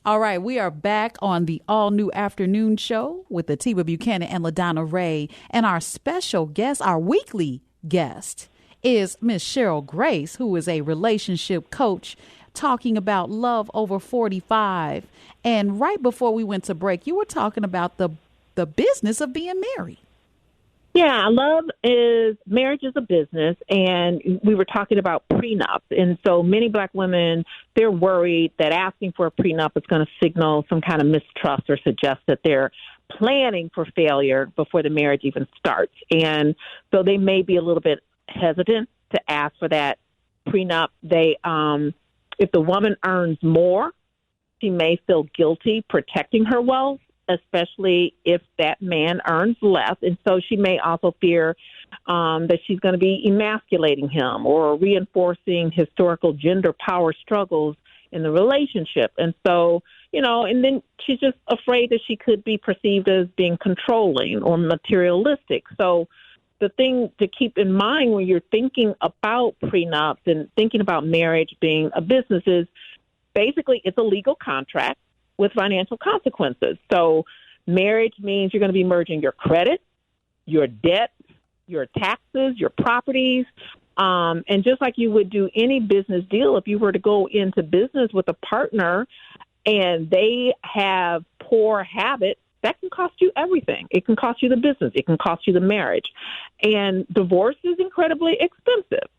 All right, we are back on the all-new afternoon show with Atiba Buchanan and LaDonna Raeh. And our special guest, our weekly guest, is Miss Cheryl Grace, who is a relationship coach, talking about love over 45. And right before we went to break, you were talking about the business of being married. Yeah, marriage is a business, and we were talking about prenups. And so many Black women, they're worried that asking for a prenup is going to signal some kind of mistrust or suggest that they're planning for failure before the marriage even starts. And so they may be a little bit hesitant to ask for that prenup. If the woman earns more, she may feel guilty protecting her wealth, especially if that man earns less. And so she may also fear that she's going to be emasculating him or reinforcing historical gender power struggles in the relationship. And so, and then she's just afraid that she could be perceived as being controlling or materialistic. So the thing to keep in mind when you're thinking about prenups and thinking about marriage being a business is basically it's a legal contract with financial consequences. So marriage means you're going to be merging your credit, your debt, your taxes, your properties. And just like you would do any business deal, if you were to go into business with a partner and they have poor habits, that can cost you everything. It can cost you the business. It can cost you the marriage. And divorce is incredibly expensive.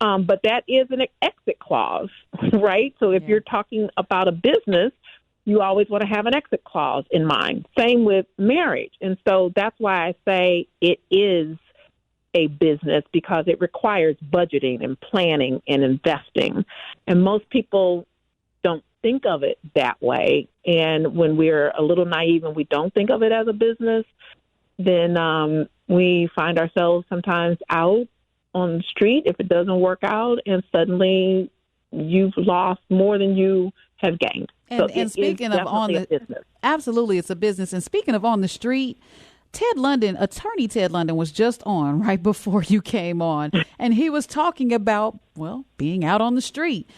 But that is an exit clause, right? So if you're talking about a business, you always want to have an exit clause in mind. Same with marriage. And so that's why I say it is a business, because it requires budgeting and planning and investing. And most people don't think of it that way. And when we're a little naive and we don't think of it as a business, then we find ourselves sometimes out on the street if it doesn't work out, and suddenly you've lost more than you have gained. And speaking of on the business, absolutely, it's a business. And speaking of on the street, Attorney Ted London was just on right before you came on, and he was talking about, being out on the street.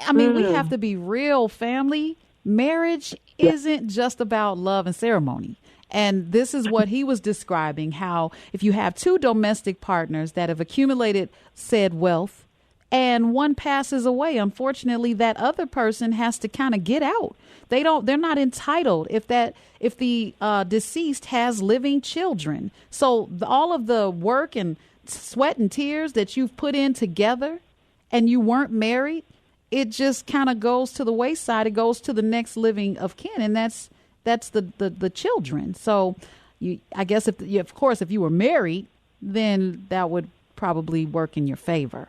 I mean, we have to be real, family. Marriage isn't just about love and ceremony. And this is what he was describing, how if you have two domestic partners that have accumulated said wealth and one passes away, unfortunately, that other person has to kind of get out. They're not entitled if the deceased has living children. So all of the work and sweat and tears that you've put in together and you weren't married, it just kind of goes to the wayside. It goes to the next living of kin, and that's the children. So I guess if you were married, then that would probably work in your favor.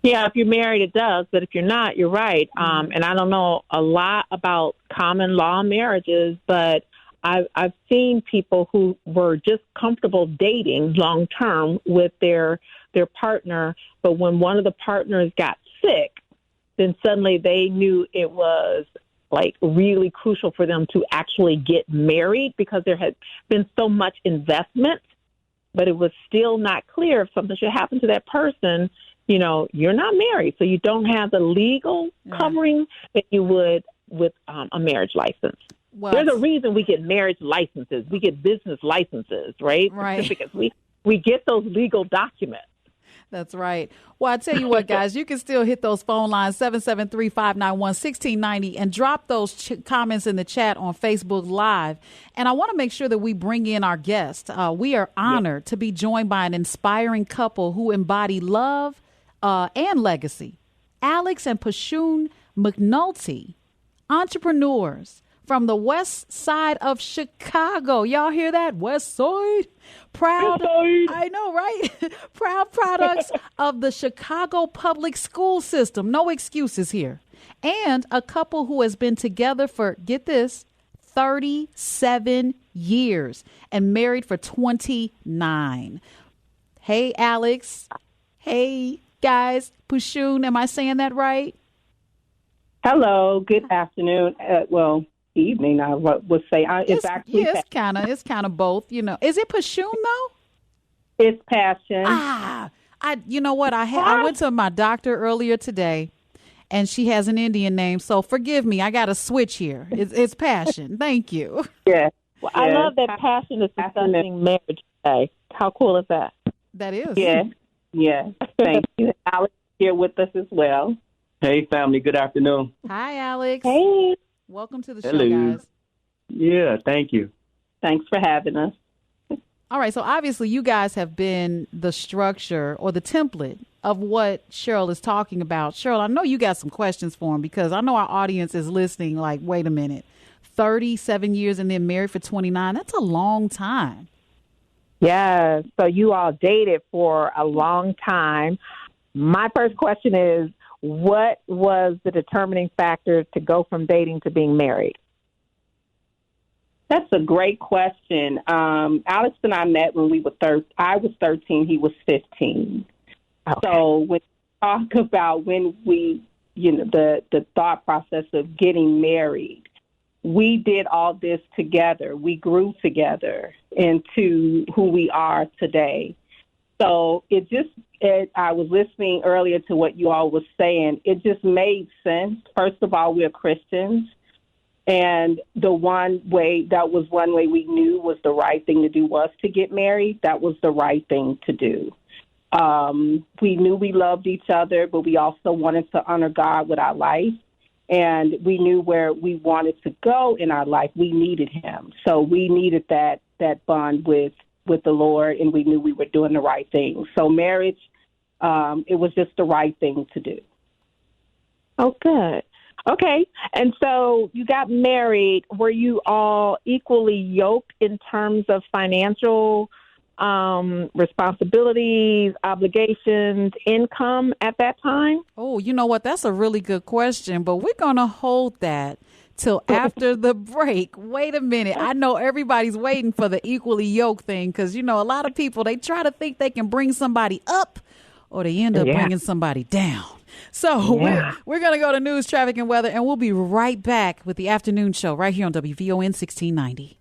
Yeah, if you're married, it does. But if you're not, you're right. And I don't know a lot about common law marriages, but I've seen people who were just comfortable dating long term with their partner. But when one of the partners got sick, then suddenly they knew it was like really crucial for them to actually get married, because there had been so much investment, but it was still not clear if something should happen to that person. You're not married, so you don't have the legal covering that you would with a marriage license. Well, there's a reason we get marriage licenses. We get business licenses, right? Right. Because we get those legal documents. That's right. Well, I tell you what, guys, you can still hit those phone lines, 773-591-1690, and drop those comments in the chat on Facebook Live. And I want to make sure that we bring in our guest. We are honored to be joined by an inspiring couple who embody love and legacy. Alex and Pashun McNulty, entrepreneurs from the west side of Chicago. Y'all hear that? West side. Proud. I know, right? Proud products of the Chicago public school system. No excuses here. And a couple who has been together for, get this, 37 years and married for 29. Hey, Alex. Hey, guys. Pashun, am I saying that right? Hello. Good afternoon. Evening, I would say. It's actually it's kind of both. You know, is it Pashun though? It's Passion. You know what? I went to my doctor earlier today, and she has an Indian name. So forgive me. I got to switch here. It's Passion. Thank you. Yeah. Well, I love that Passion is discussing marriage today. How cool is that? That is. Yeah. Yeah. Thank you. Alex here with us as well. Hey, family. Good afternoon. Hi, Alex. Hey. Welcome to the Hello. show, guys. Yeah, thank you. Thanks for having us. All right, so obviously you guys have been the structure or the template of what Cheryl is talking about. Cheryl, I know you got some questions for him because I know our audience is listening like, wait a minute, 37 years and then married for 29, that's a long time. Yeah, so you all dated for a long time. My first question is, what was the determining factor to go from dating to being married? That's a great question. Alex and I met when we were I was 13, he was 15. Okay. So when we talk about when we, the thought process of getting married, we did all this together. We grew together into who we are today. So I was listening earlier to what you all was saying. It just made sense. First of all, we're Christians. And one way we knew was the right thing to do was to get married. That was the right thing to do. We knew we loved each other, but we also wanted to honor God with our life. And we knew where we wanted to go in our life. We needed him. So we needed that bond with the Lord, and we knew we were doing the right thing. So marriage, it was just the right thing to do. Oh, good. Okay. And so you got married. Were you all equally yoked in terms of financial responsibilities, obligations, income at that time? Oh, you know what? That's a really good question, but we're going to hold that till after the break. Wait a minute. I know everybody's waiting for the equally yoked thing because, a lot of people, they try to think they can bring somebody up or they end up bringing somebody down. So we're going to go to news, traffic, and weather, and we'll be right back with the afternoon show right here on WVON 1690.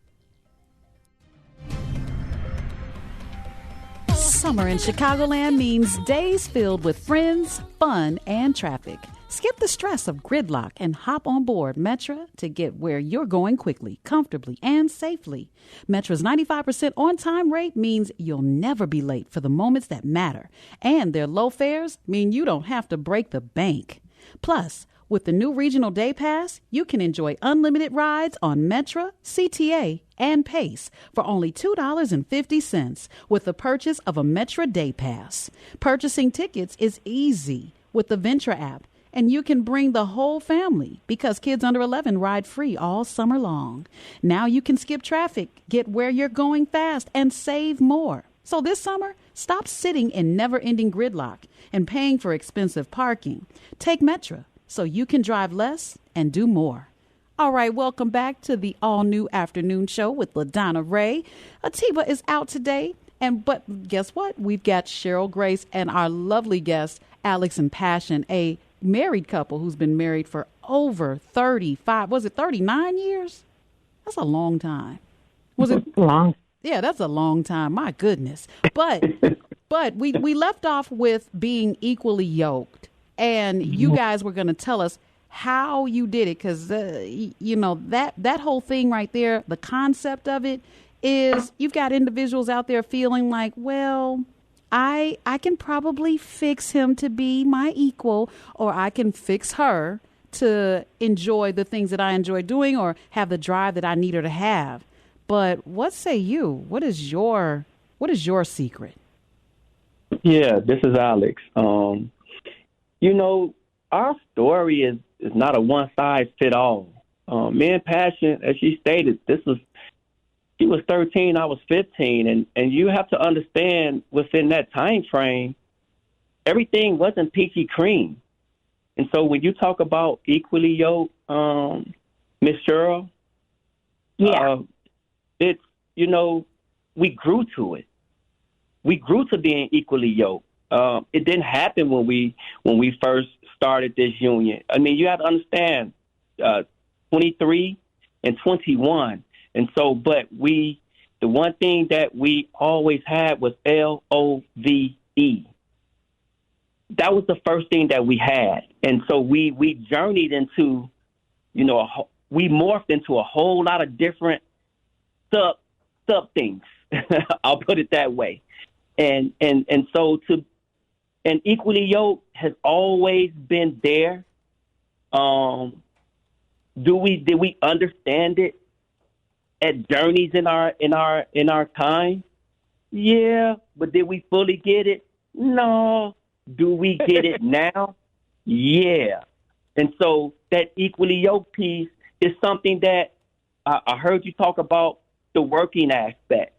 Summer in Chicagoland means days filled with friends, fun, and traffic. Skip the stress of gridlock and hop on board Metra to get where you're going quickly, comfortably, and safely. Metra's 95% on-time rate means you'll never be late for the moments that matter. And their low fares mean you don't have to break the bank. Plus, with the new Regional Day Pass, you can enjoy unlimited rides on Metra, CTA, and Pace for only $2.50 with the purchase of a Metra Day Pass. Purchasing tickets is easy with the Ventra app. And you can bring the whole family because kids under 11 ride free all summer long. Now you can skip traffic, get where you're going fast, and save more. So this summer, stop sitting in never-ending gridlock and paying for expensive parking. Take Metra so you can drive less and do more. All right, welcome back to the all-new afternoon show with LaDonna Raeh. Atiba is out today, but guess what? We've got Cheryl Grace and our lovely guest, Alex and Passion, a married couple who's been married for over 39 years? That's a long time. Was it long? Yeah, that's a long time. My goodness. But we left off with being equally yoked, and you guys were going to tell us how you did it because that whole thing right there, the concept of it is you've got individuals out there feeling like, well, I can probably fix him to be my equal, or I can fix her to enjoy the things that I enjoy doing or have the drive that I need her to have. But what say you? What is your secret? Yeah, this is Alex. Our story is not a one size fit all. Me and Passion, as she stated, she was 13, I was 15, and you have to understand within that time frame, everything wasn't peachy cream. And so when you talk about equally yoked, Miss Cheryl, it's, we grew to it. We grew to being equally yoked. It didn't happen when we first started this union. I mean, you have to understand, 23 and 21. And so, but the one thing that we always had was LOVE. That was the first thing that we had. And so we journeyed into, we morphed into a whole lot of different sub things. I'll put it that way. And so equally yoked has always been there. Did we understand it at journeys in our time? Yeah, but did we fully get it? No. Do we get it now? Yeah. And so that equally yoked piece is something that I heard you talk about, the working aspect.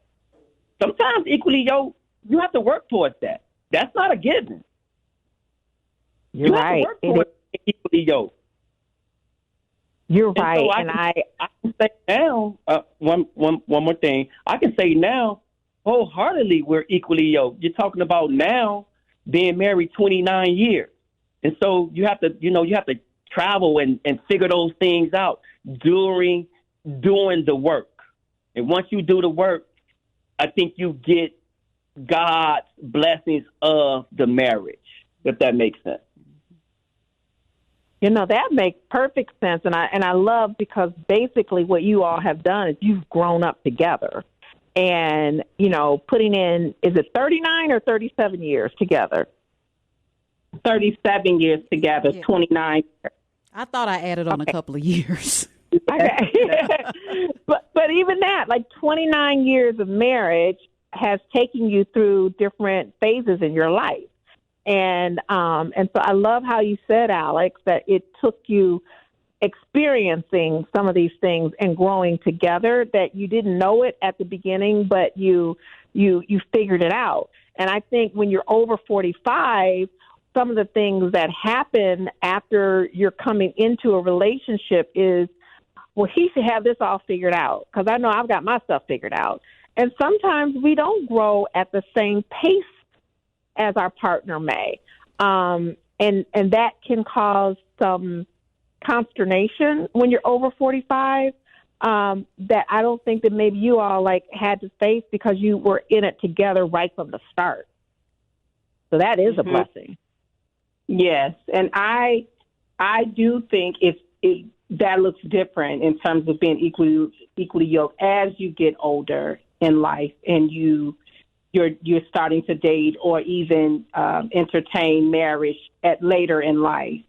Sometimes equally yoked, you have to work towards that. That's not a given. You're right. Have to work towards equally yoked. You're right. So I can say now, one more thing. I can say now, wholeheartedly, we're equally yoked. You're talking about now being married 29 years. And so you have to travel and figure those things out during doing the work. And once you do the work, I think you get God's blessings of the marriage, if that makes sense. That makes perfect sense. And I love, because basically what you all have done is you've grown up together. And, putting in, is it 39 or 37 years together? 37 years together, Yeah. 29. I thought I added on a couple of years. Okay. but even that, like 29 years of marriage has taken you through different phases in your life. And so I love how you said, Alex, that it took you experiencing some of these things and growing together, that you didn't know it at the beginning, but you figured it out. And I think when you're over 45, some of the things that happen after you're coming into a relationship is, well, he should have this all figured out, because I know I've got my stuff figured out. And sometimes we don't grow at the same pace as our partner may. And that can cause some consternation when you're over 45, that I don't think that maybe you all had to face, because you were in it together right from the start. So that is a blessing. Yes, and I do think that looks different in terms of being equally yoked as you get older in life, and you're starting to date or even entertain marriage at later in life.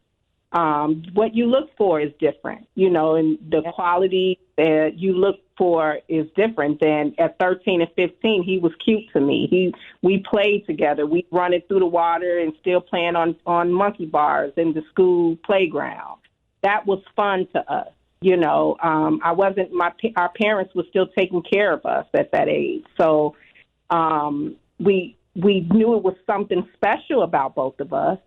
What you look for is different, and the quality that you look for is different than at 13 and 15. He was cute to me. We played together. We run it through the water and still playing on monkey bars in the school playground. That was fun to us. Our parents were still taking care of us at that age. So, we knew it was something special about both of us,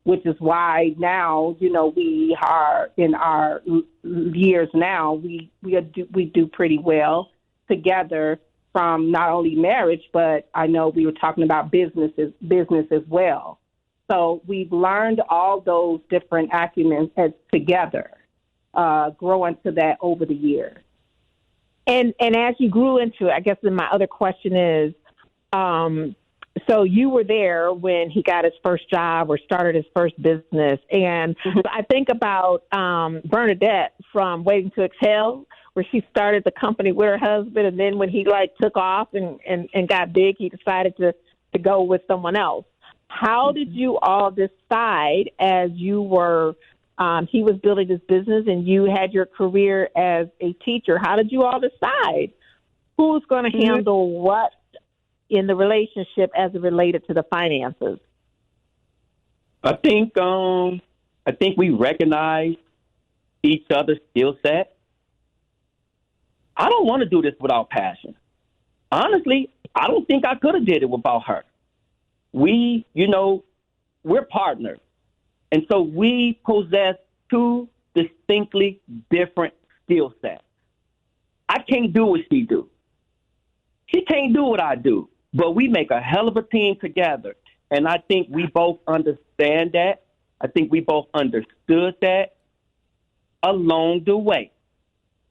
which is why now, we are in our years now, we do pretty well together, from not only marriage, but I know we were talking about business as well. So we've learned all those different acumens together, growing to that over the years. And as you grew into it, I guess then my other question is, so you were there when he got his first job or started his first business. And I think about Bernadette from Waiting to Exhale, where she started the company with her husband. And then when he took off and got big, he decided to to go with someone else. How did you all decide as you were, he was building his business and you had your career as a teacher? How did you all decide who's going to handle what in the relationship as it related to the finances? I think we recognize each other's skill set. I don't want to do this without passion. Honestly, I don't think I could have did it without her. We're partners. And so we possess two distinctly different skill sets. I can't do what she do. She can't do what I do. But we make a hell of a team together. And I think we both understand that. I think we both understood that along the way.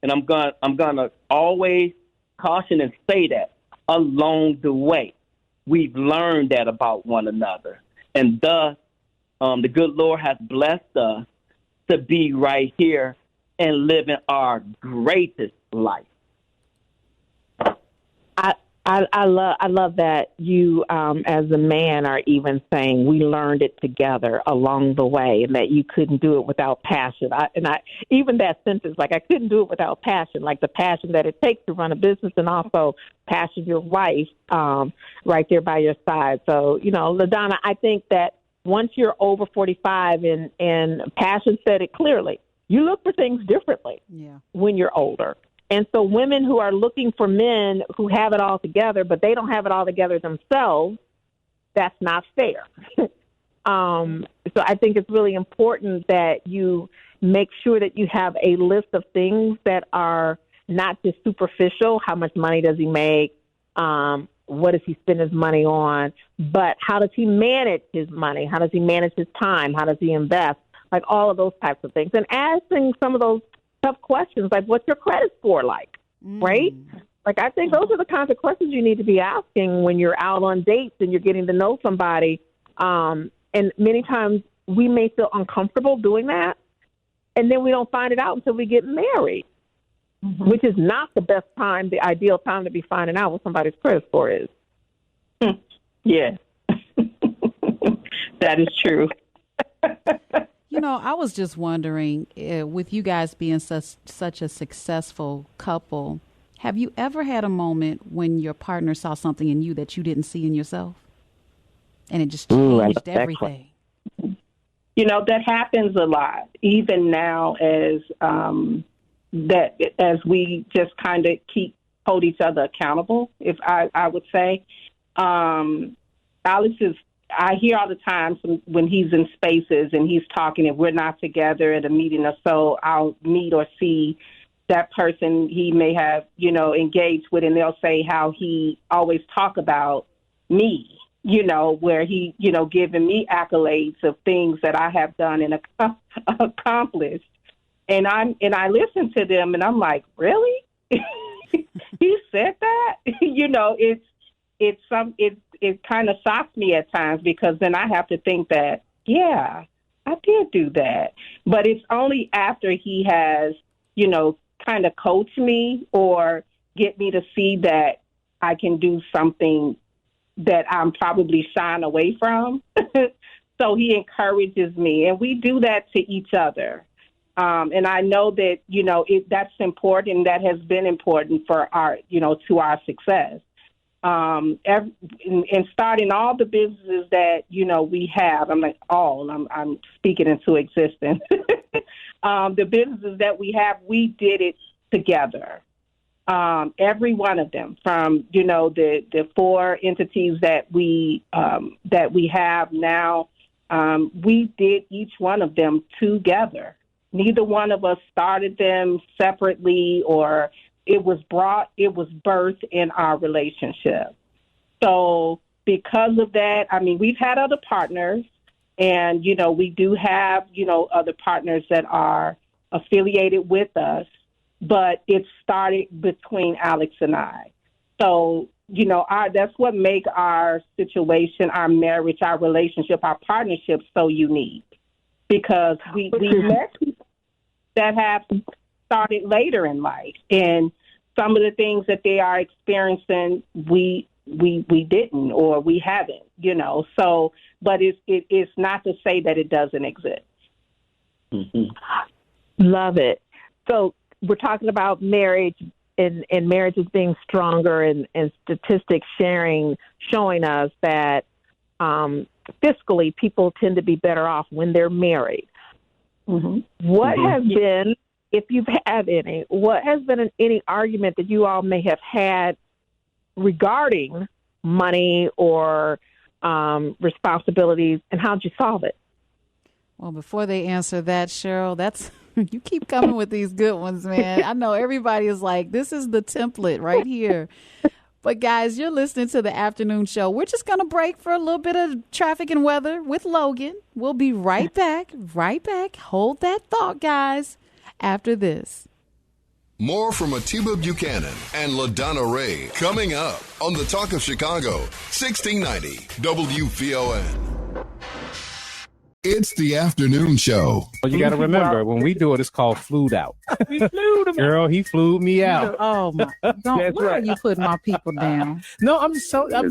And I'm gonna always caution and say that along the way. We've learned that about one another. And thus, the good Lord has blessed us to be right here and living our greatest life. I love that you, as a man, are even saying we learned it together along the way, and that you couldn't do it without passion. Even that sentence, like I couldn't do it without passion, like the passion that it takes to run a business, and also passion your wife right there by your side. So, LaDonna, I think that once you're over 45, and passion said it clearly, you look for things differently when you're older. And so women who are looking for men who have it all together, but they don't have it all together themselves, that's not fair. So I think it's really important that you make sure that you have a list of things that are not just superficial. How much money does he make? What does he spend his money on? But how does he manage his money? How does he manage his time? How does he invest? Like all of those types of things. And asking some of those tough questions, like what's your credit score like, right? Like I think those are the kinds of questions you need to be asking when you're out on dates and you're getting to know somebody. And many times we may feel uncomfortable doing that, and then we don't find it out until we get married, which is not the best time, the ideal time to be finding out what somebody's credit score is. Yeah, that is true. I was just wondering, with you guys being such a successful couple, have you ever had a moment when your partner saw something in you that you didn't see in yourself? And it just changed everything. That happens a lot, even now as we just kind of hold each other accountable, if I would say. Alex is, I hear all the time when he's in spaces and he's talking, if we're not together at a meeting or so, I'll meet or see that person he may have, engaged with, and they'll say how he always talk about me, where he, giving me accolades of things that I have done and accomplished. And I listen to them and I'm like, really? He said that? It kind of shocks me at times, because then I have to think that, yeah, I did do that. But it's only after he has, kind of coach me or get me to see that I can do something that I'm probably shying away from. So he encourages me, and we do that to each other. And I know that, that's important. That has been important for our, to our success. And starting all the businesses that, we have, I'm speaking into existence. The businesses that we have, we did it together. Every one of them, from, the 4 entities that we have now, we did each one of them together. Neither one of us started them separately, or it was birthed in our relationship. So because of that, we've had other partners, and, we do have, other partners that are affiliated with us, but it started between Alex and I. So, that's what makes our situation, our marriage, our relationship, our partnership so unique, because we met people that have started later in life, and some of the things that they are experiencing, we we didn't or we haven't, So, but it's not to say that it doesn't exist. Mm-hmm. Love it. So we're talking about marriage and marriages being stronger and statistics showing us that fiscally people tend to be better off when they're married. Mm-hmm. What has been, if you've had any, what has been any argument that you all may have had regarding money or responsibilities, and how'd you solve it? Well, before they answer that, Cheryl, that's you keep coming with these good ones, man. I know everybody is like, this is the template right here. But guys, you're listening to the afternoon show. We're just going to break for a little bit of traffic and weather with Logan. We'll be right back. Hold that thought, guys, after this. More from Atiba Buchanan and LaDonna Raeh coming up on the Talk of Chicago, 1690 WVON. It's the afternoon show. Well, you got to remember, when we do it, it's called flued out. We flued him. Girl, he flew me out. Oh, my. Why are you putting my people down? No,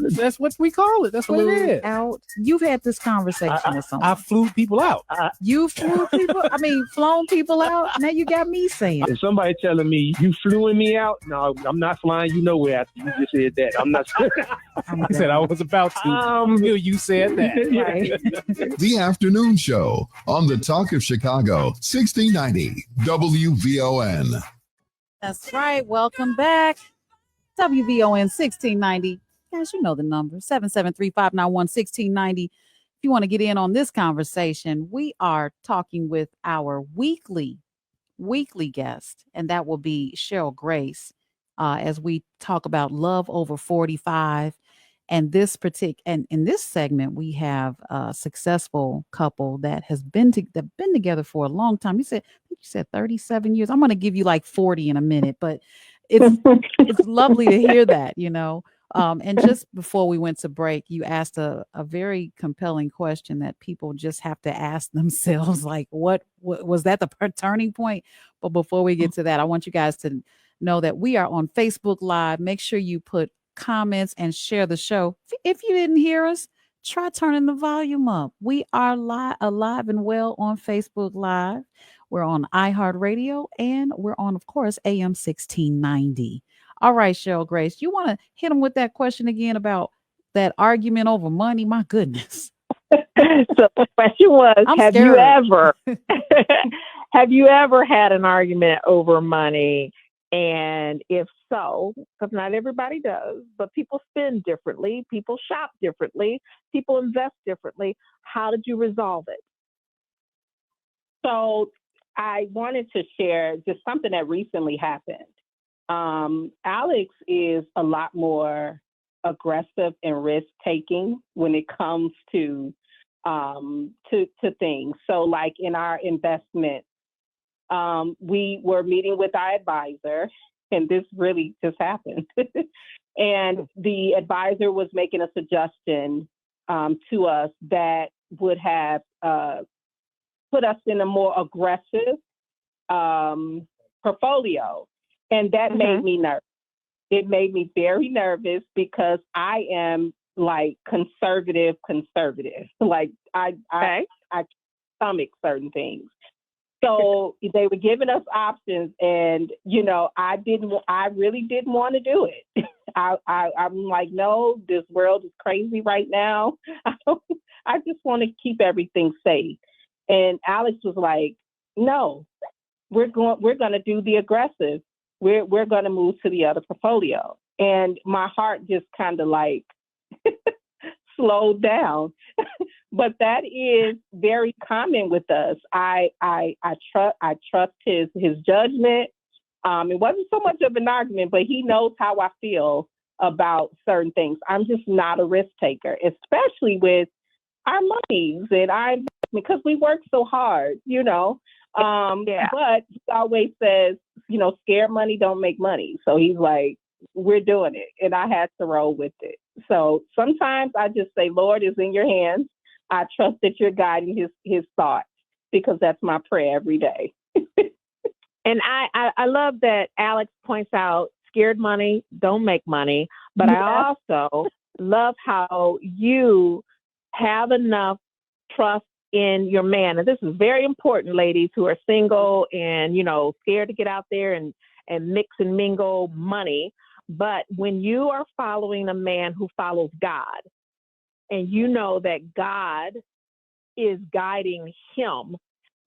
that's what we call it. That's what it is. Out. You've had this conversation with someone. I flew people out. You flew people? Flown people out? Now you got me saying. If somebody telling me you flew me out, no, I'm not flying you nowhere after you just said that. I'm not. He said I was about to. You said that. Right. The afternoon show on the Talk of Chicago, 1690 WVON. That's right. Welcome back. WVON 1690. Guys, you know the number, 773-591-1690. If you want to get in on this conversation, we are talking with our weekly guest, and that will be Cheryl Grace, as we talk about love over 45. And in this segment, we have a successful couple that has been together for a long time. I think you said 37 years. I'm going to give you like 40 in a minute, but it's lovely to hear that, And just before we went to break, you asked a very compelling question that people just have to ask themselves, like, what was that the turning point? But before we get to that, I want you guys to know that we are on Facebook Live. Make sure you put comments and share the show. If you didn't hear us, try turning the volume up. We are alive and well on Facebook Live. We're on iHeartRadio, and we're on, of course, AM 1690. All right, Cheryl Grace, you want to hit them with that question again about that argument over money? My goodness. So the question was, have you ever had an argument over money? And if so, because not everybody does, but people spend differently, people shop differently, people invest differently. How did you resolve it? So I wanted to share just something that recently happened. Alex is a lot more aggressive and risk-taking when it comes to things. So like in our investment, we were meeting with our advisor, and this really just happened. And the advisor was making a suggestion to us that would have put us in a more aggressive portfolio. And that made me nervous. It made me very nervous because I am like conservative. Like I stomach certain things. So they were giving us options, and I really didn't want to do it. I'm like, no, this world is crazy right now. I just want to keep everything safe. And Alex was like, no, we're going to do the aggressive. We're going to move to the other portfolio. And my heart just kind of like slowed down. But that is very common with us. I trust his judgment. It wasn't so much of an argument, but he knows how I feel about certain things. I'm just not a risk taker, especially with our monies and our investment, because we work so hard, But he always says, scared money don't make money. So he's like, we're doing it. And I had to roll with it. So sometimes I just say, Lord, is in your hands. I trust that you're guiding his thoughts, because that's my prayer every day. And I love that Alex points out scared money don't make money, But I also love how you have enough trust in your man. And this is very important, ladies who are single and, scared to get out there and mix and mingle money. But when you are following a man who follows God, and you know that God is guiding him,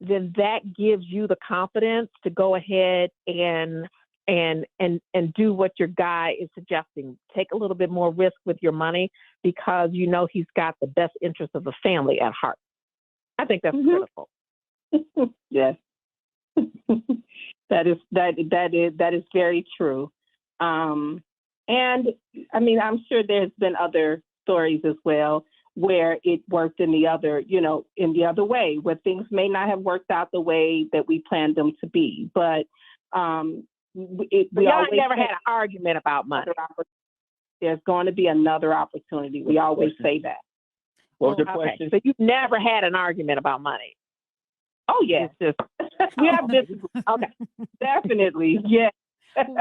then that gives you the confidence to go ahead and do what your guy is suggesting. Take a little bit more risk with your money because you know he's got the best interest of the family at heart. I think that's critical. Yes. That is very true. And I mean, I'm sure there's been other stories as well where it worked in the other way, where things may not have worked out the way that we planned them to be. But y'all never had an argument about money. There's going to be another opportunity. We always say that. What was your question? So you've never had an argument about money? Oh, yes. We have this. Okay. Definitely. Yeah.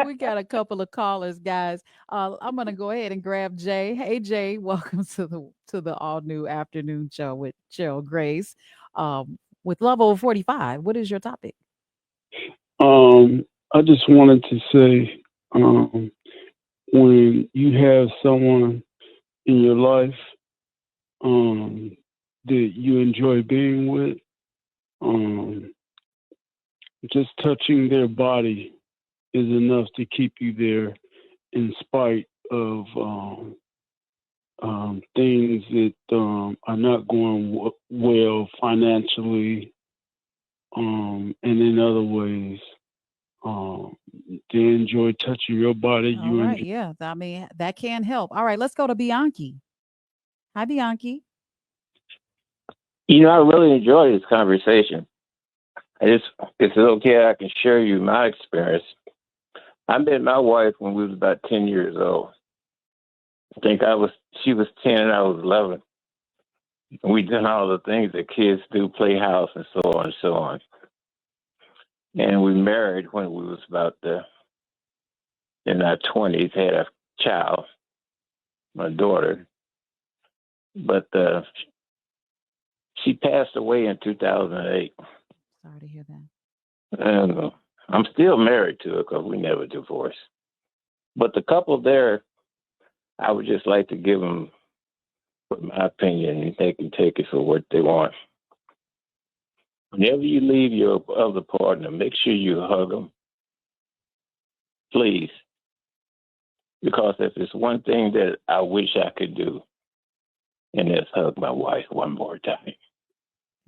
We got a couple of callers, guys. I'm gonna go ahead and grab Jay. Hey, Jay, welcome to the all new afternoon show with Cheryl Grace. With Love Over 45. What is your topic? I just wanted to say, when you have someone in your life that you enjoy being with, just touching their body is enough to keep you there in spite of things that are not going well financially and in other ways. They enjoy touching your body. All right, yeah. I mean, that can help. All right, let's go to Bianchi. Hi, Bianchi. I really enjoy this conversation. It's okay. I can share you my experience. I met my wife when we was about 10 years old. I think she was 10 and I was 11. And we did all the things that kids do, play house and so on and so on. And we married when we was about in our 20s, had a child, my daughter. But she passed away in 2008. Sorry to hear that. And I'm still married to her because we never divorced. But the couple there, I would just like to give them my opinion, and they can take it for what they want. Whenever you leave your other partner, make sure you hug them. Please. Because if it's one thing that I wish I could do, and that's hug my wife one more time.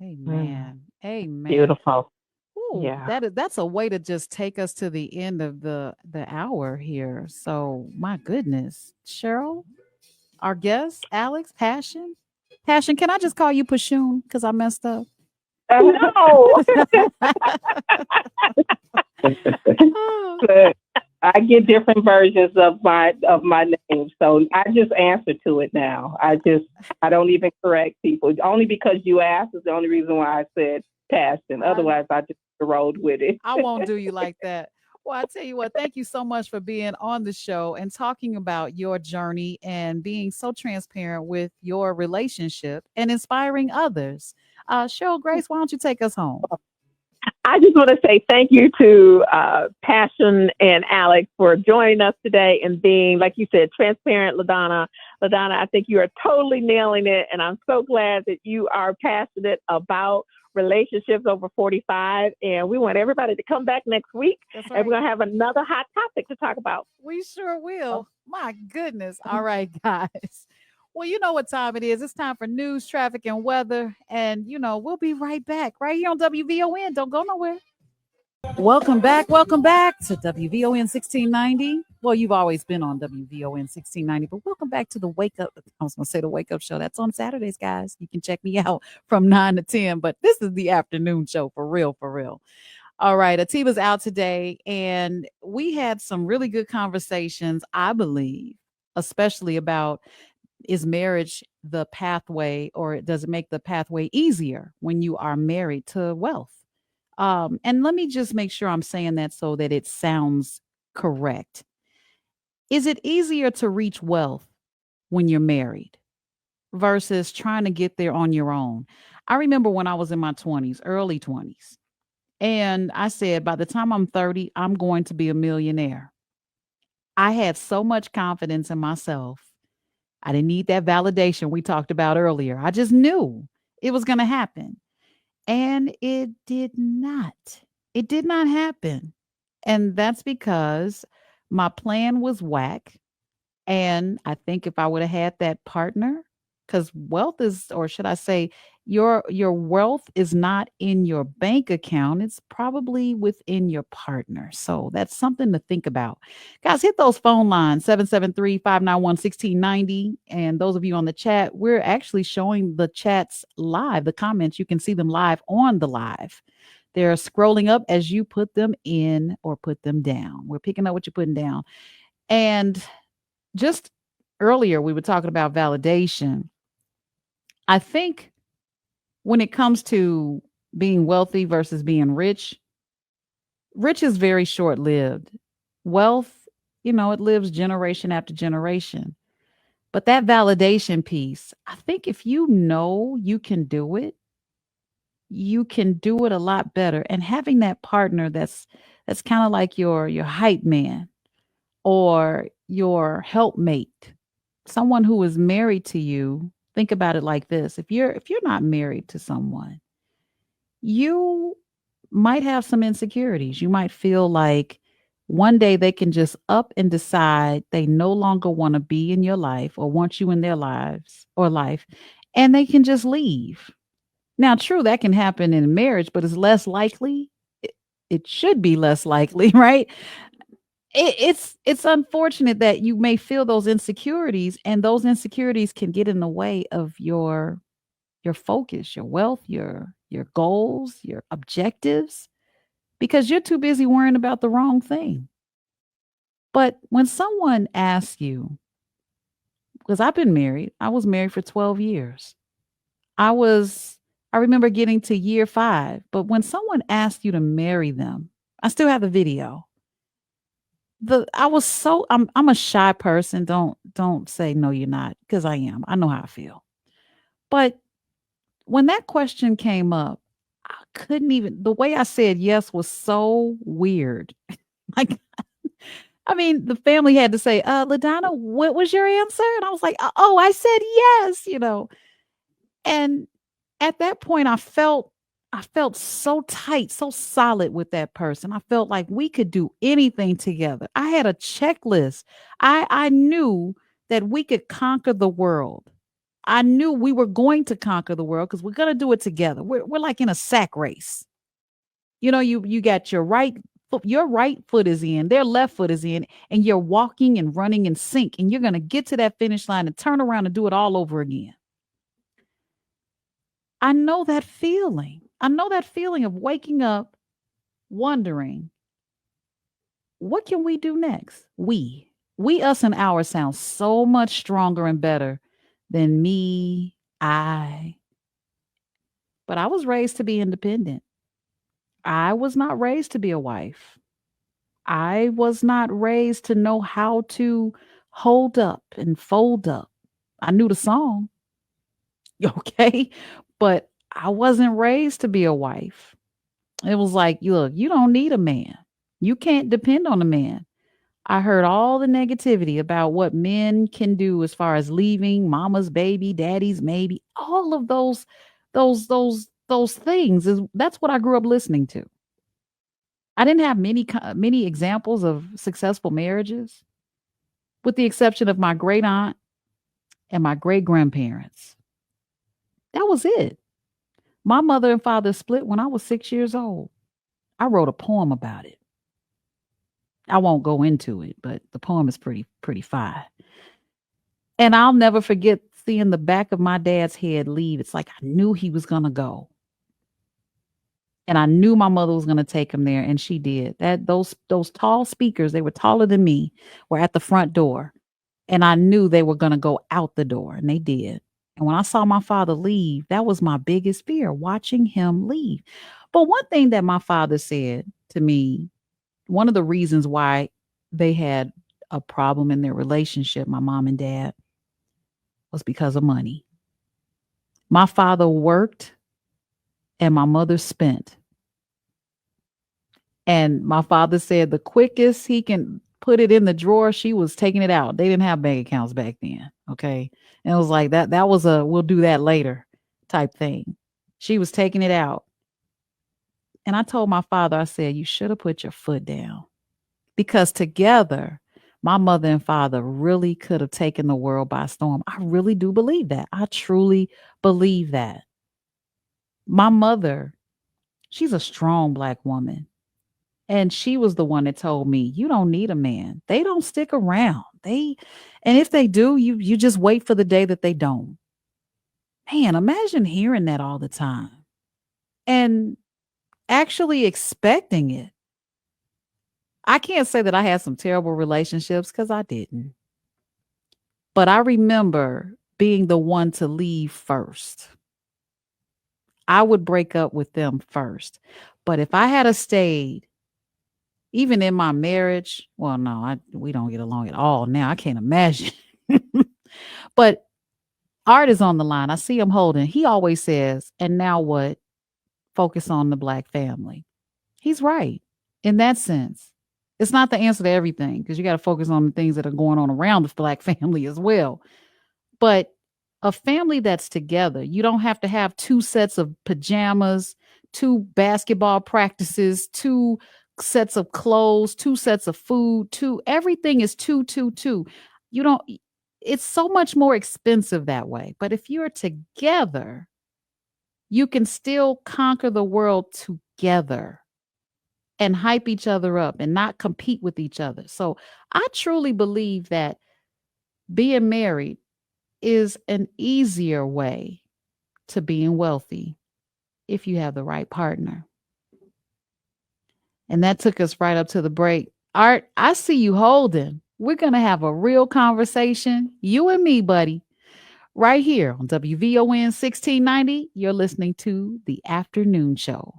Amen. Amen. Beautiful. Ooh, yeah. That's a way to just take us to the end of the hour here. So my goodness. Cheryl, our guest, Alex, Passion. Passion, can I just call you Pashoon? Because I messed up. No. I get different versions of my name, so I just answer to it now. I don't even correct people. Only because you asked is the only reason why I said Passion. Otherwise, I just rolled with it. I won't do you like that. Well, I tell you what, thank you so much for being on the show and talking about your journey and being so transparent with your relationship and inspiring others. Cheryl Grace, why don't you take us home? I just want to say thank you to Passion and Alex for joining us today and being, like you said, transparent, LaDonna. LaDonna, I think you are totally nailing it, and I'm so glad that you are passionate about relationships over 45, and we want everybody to come back next week. That's right. And we're going to have another hot topic to talk about. We sure will. My goodness. All right, guys. Well, you know what time it is. It's time for news, traffic, and weather. And, we'll be right back right here on WVON. Don't go nowhere. Welcome back to WVON 1690. Well, you've always been on WVON 1690, but welcome back to the Wake Up. I was going to say the Wake Up Show. That's on Saturdays, guys. You can check me out from 9 to 10, but this is the afternoon show for real, for real. All right, Atiba's out today, and we had some really good conversations, I believe, especially about, is marriage the pathway, or does it make the pathway easier when you are married to wealth? And let me just make sure I'm saying that so that it sounds correct. Is it easier to reach wealth when you're married versus trying to get there on your own? I remember when I was in my 20s, early 20s, and I said, by the time I'm 30, I'm going to be a millionaire. I had so much confidence in myself. I didn't need that validation we talked about earlier. I just knew it was going to happen. And it did not. It did not happen. And that's because my plan was whack. And I think if I would have had that partner, because wealth is, or should I say, your wealth is not in your bank account. It's probably within your partner. So that's something to think about. Guys, hit those phone lines 773-591-1690. And those of you on the chat, we're actually showing the chats live, the comments. You can see them live on the live. They're scrolling up as you put them in or put them down. We're picking up what you're putting down. And just earlier, we were talking about validation. I think when it comes to being wealthy versus being rich, rich is very short lived. Wealth, it lives generation after generation. But that validation piece, I think if you know you can do it, you can do it a lot better. And having that partner that's kind of like your hype man or your helpmate, someone who is married to you. Think about it like this. If you're not married to someone, you might have some insecurities. You might feel like one day they can just up and decide they no longer want to be in your life or want you in their lives or life, and they can just leave. Now, true, that can happen in a marriage, but it's less likely. It should be less likely, right? It's unfortunate that you may feel those insecurities, and those insecurities can get in the way of your focus, your wealth, your goals, your objectives, because you're too busy worrying about the wrong thing. But when someone asks you, because I've been married, I was married for 12 years. I remember getting to year 5, but when someone asked you to marry them, I still have the video. I'm a shy person. Don't say no, you're not, because I am. I know how I feel. But when that question came up, I couldn't even, the way I said yes was so weird. Like, I mean, the family had to say, LaDonna, what was your answer? And I was like, oh, I said yes. And at that point, I felt so tight, so solid with that person. I felt like we could do anything together. I had a checklist. I knew that we could conquer the world. I knew we were going to conquer the world because we're going to do it together. We're like in a sack race. You got your right foot is in, their left foot is in, and you're walking and running in sync, and you're going to get to that finish line and turn around and do it all over again. I know that feeling. I know that feeling of waking up wondering, what can we do next? We, us, and ours sound so much stronger and better than me, I. But I was raised to be independent. I was not raised to be a wife. I was not raised to know how to hold up and fold up. I knew the song. Okay. But I wasn't raised to be a wife. It was like, look, you don't need a man. You can't depend on a man. I heard all the negativity about what men can do as far as leaving mama's baby, daddy's maybe, all of those things. That's what I grew up listening to. I didn't have many examples of successful marriages, with the exception of my great aunt and my great grandparents. That was it. My mother and father split when I was 6 years old. I wrote a poem about it. I won't go into it, but the poem is pretty fire. And I'll never forget seeing the back of my dad's head leave. It's like I knew he was going to go. And I knew my mother was going to take him there, and she did. Those tall speakers, they were taller than me, were at the front door. And I knew they were going to go out the door, and they did. And when I saw my father leave, that was my biggest fear, watching him leave. But one thing that my father said to me, one of the reasons why they had a problem in their relationship, my mom and dad, was because of money. My father worked and my mother spent. And my father said the quickest he can put it in the drawer, she was taking it out. They didn't have bank accounts back then. Okay. And it was like that was a we'll do that later type thing. She was taking it out. And I told my father, I said, you should have put your foot down. Because together, my mother and father really could have taken the world by storm. I really do believe that. I truly believe that. My mother, she's a strong Black woman. And she was the one that told me, you don't need a man. They don't stick around. And if they do, you just wait for the day that they don't. Man, imagine hearing that all the time and actually expecting it. I can't say that I had some terrible relationships because I didn't. But I remember being the one to leave first. I would break up with them first. But if I had stayed, even in my marriage, well, no, we don't get along at all now. I can't imagine. But Art is on the line. I see him holding. He always says, and now what? Focus on the Black family. He's right in that sense. It's not the answer to everything because you got to focus on the things that are going on around the Black family as well. But a family that's together, you don't have to have 2 sets of pajamas, 2 basketball practices, 2 sets of clothes, 2 sets of food, everything is 2, 2, 2. You don't, it's so much more expensive that way. But if you're together, you can still conquer the world together and hype each other up and not compete with each other. So I truly believe that being married is an easier way to being wealthy if you have the right partner. And that took us right up to the break. Art, I see you holding. We're going to have a real conversation, you and me, buddy, right here on WVON 1690. You're listening to The Afternoon Show.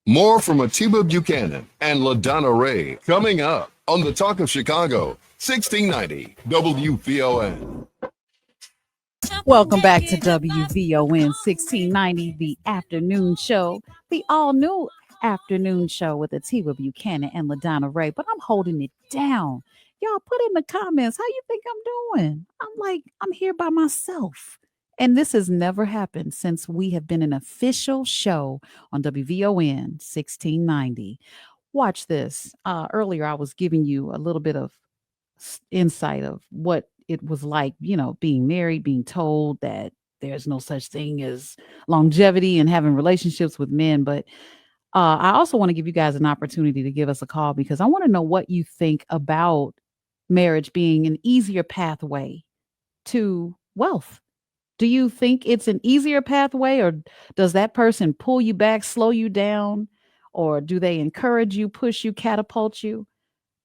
More from Atiba Buchanan and LaDonna Raeh coming up on the Talk of Chicago, 1690 WVON. Welcome back to WVON 1690, The Afternoon Show, the all-new afternoon show with Atiba Buchanan and LaDonna Raeh. But I'm holding it down. Y'all put in the comments, how you think I'm doing? I'm here by myself. And this has never happened since we have been an official show on WVON 1690. Watch this. Earlier, I was giving you a little bit of insight of what it was like, being married, being told that there's no such thing as longevity and having relationships with men. But I also want to give you guys an opportunity to give us a call because I want to know what you think about marriage being an easier pathway to wealth. Do you think it's an easier pathway, or does that person pull you back, slow you down, or do they encourage you, push you, catapult you?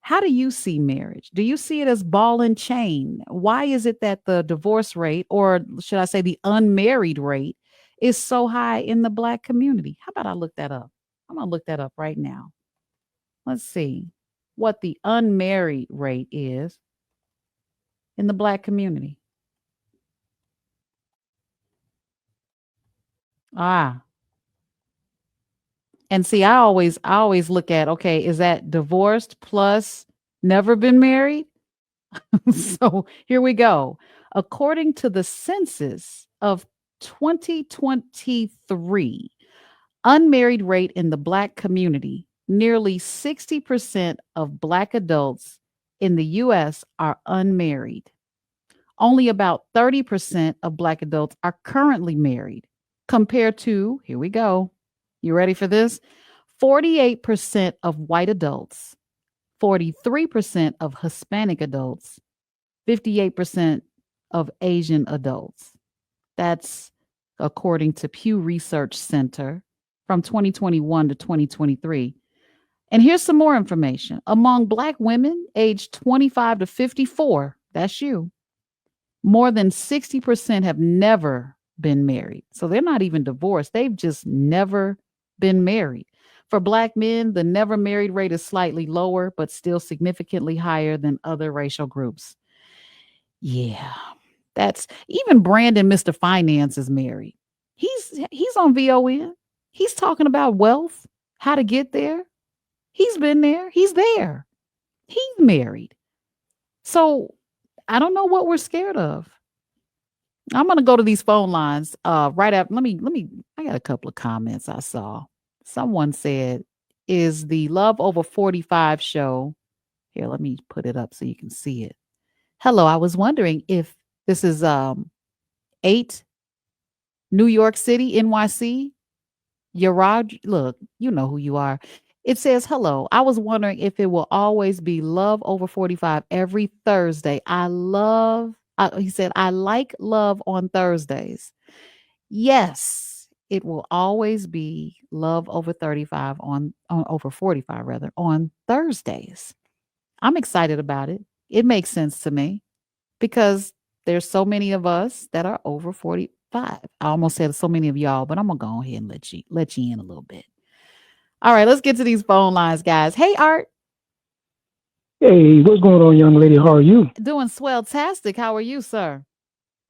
How do you see marriage? Do you see it as ball and chain? Why is it that the divorce rate, or should I say the unmarried rate, is so high in the Black community? How about I look that up? I'm going to look that up right now. Let's see what the unmarried rate is in the Black community. And see, I always look at, okay, is that divorced plus never been married? So here we go. According to the census of 2023, unmarried rate in the Black community, nearly 60% of Black adults in the U.S. are unmarried. Only about 30% of Black adults are currently married, compared to, here we go, you ready for this? 48% of white adults, 43% of Hispanic adults, 58% of Asian adults. That's according to Pew Research Center from 2021 to 2023. And here's some more information. Among Black women aged 25 to 54, that's you, more than 60% have never been married. So they're not even divorced. They've just never been married. For Black men, the never married rate is slightly lower, but still significantly higher than other racial groups. Yeah, that's even Brandon, Mr. Finance, is married. He's on VON. He's talking about wealth, how to get there. He's been there. He's there. He's married. So I don't know what we're scared of. I'm gonna go to these phone lines. Right after. Let me. I got a couple of comments I saw. Someone said, "Is the Love Over 45 show?" Here, let me put it up so you can see it. Hello, I was wondering if this is 8 New York City, NYC. Yaraj, look, you know who you are. It says, hello. I was wondering if it will always be Love Over 45 every Thursday. He said, I like love on Thursdays. Yes, it will always be Love Over 35 on over 45 rather on Thursdays. I'm excited about it. It makes sense to me because there's so many of us that are over 45. I almost said so many of y'all, but I'm gonna go ahead and let you in a little bit. All right, let's get to these phone lines, guys. Hey, Art. Hey, what's going on, young lady? How are you? Doing swell-tastic. How are you, sir?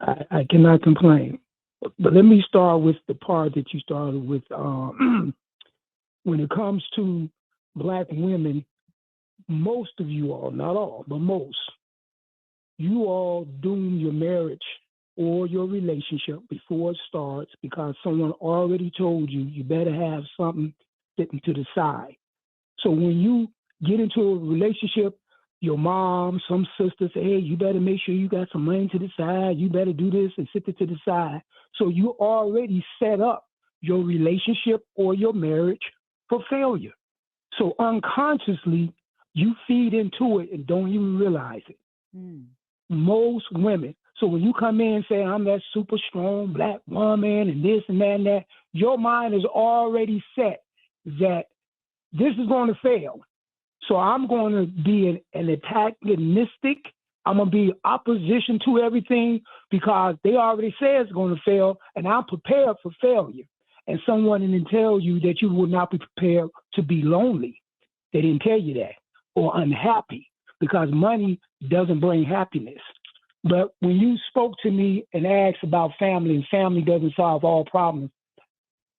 I cannot complain. But let me start with the part that you started with. When it comes to Black women, most of you all, not all, but most, you all doom your marriage or your relationship before it starts because someone already told you you better have something sitting to the side. So when you get into a relationship, your mom, some sisters say, hey, you better make sure you got some money to the side. You better do this and sit it to the side. So you already set up your relationship or your marriage for failure. So unconsciously, you feed into it and don't even realize it. Most women. So when you come in and say, I'm that super strong Black woman and this and that and that, your mind is already set that this is going to fail. So I'm going to be an antagonistic. I'm going to be opposition to everything because they already say it's going to fail, and I'm prepared for failure. And someone didn't tell you that you would not be prepared to be lonely. They didn't tell you that, or unhappy, because money doesn't bring happiness. But when you spoke to me and asked about family, and family doesn't solve all problems,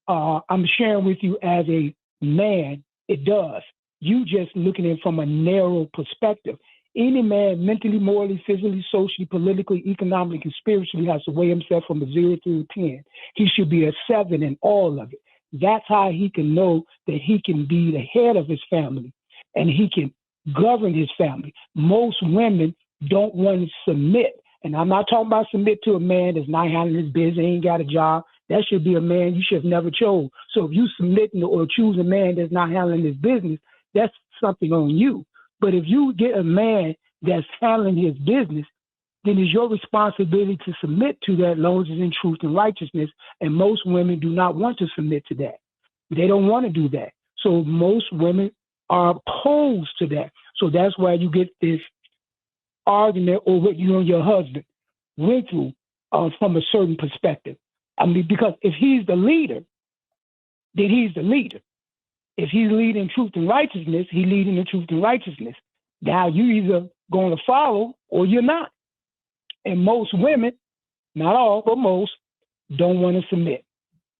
I'm sharing with you as a man, it does. You just looking at it from a narrow perspective. Any man mentally, morally, physically, socially, politically, economically, and spiritually has to weigh himself from a 0 to a 10. He should be a 7 in all of it. That's how he can know that he can be the head of his family and he can govern his family. Most women don't want to submit. And I'm not talking about submit to a man that's not handling his business, ain't got a job. That should be a man you should have never chose. So if you submit or choose a man that's not handling his business, that's something on you. But if you get a man that's handling his business, then it's your responsibility to submit to that as long as it's in truth and righteousness. And most women do not want to submit to that. They don't want to do that. So most women are opposed to that. So that's why you get this argument over what you and your husband went through from a certain perspective. I mean, because if he's the leader, then he's the leader. If he's leading truth and righteousness, he's leading the truth and righteousness. Now you either going to follow or you're not. And most women, not all, but most, don't want to submit.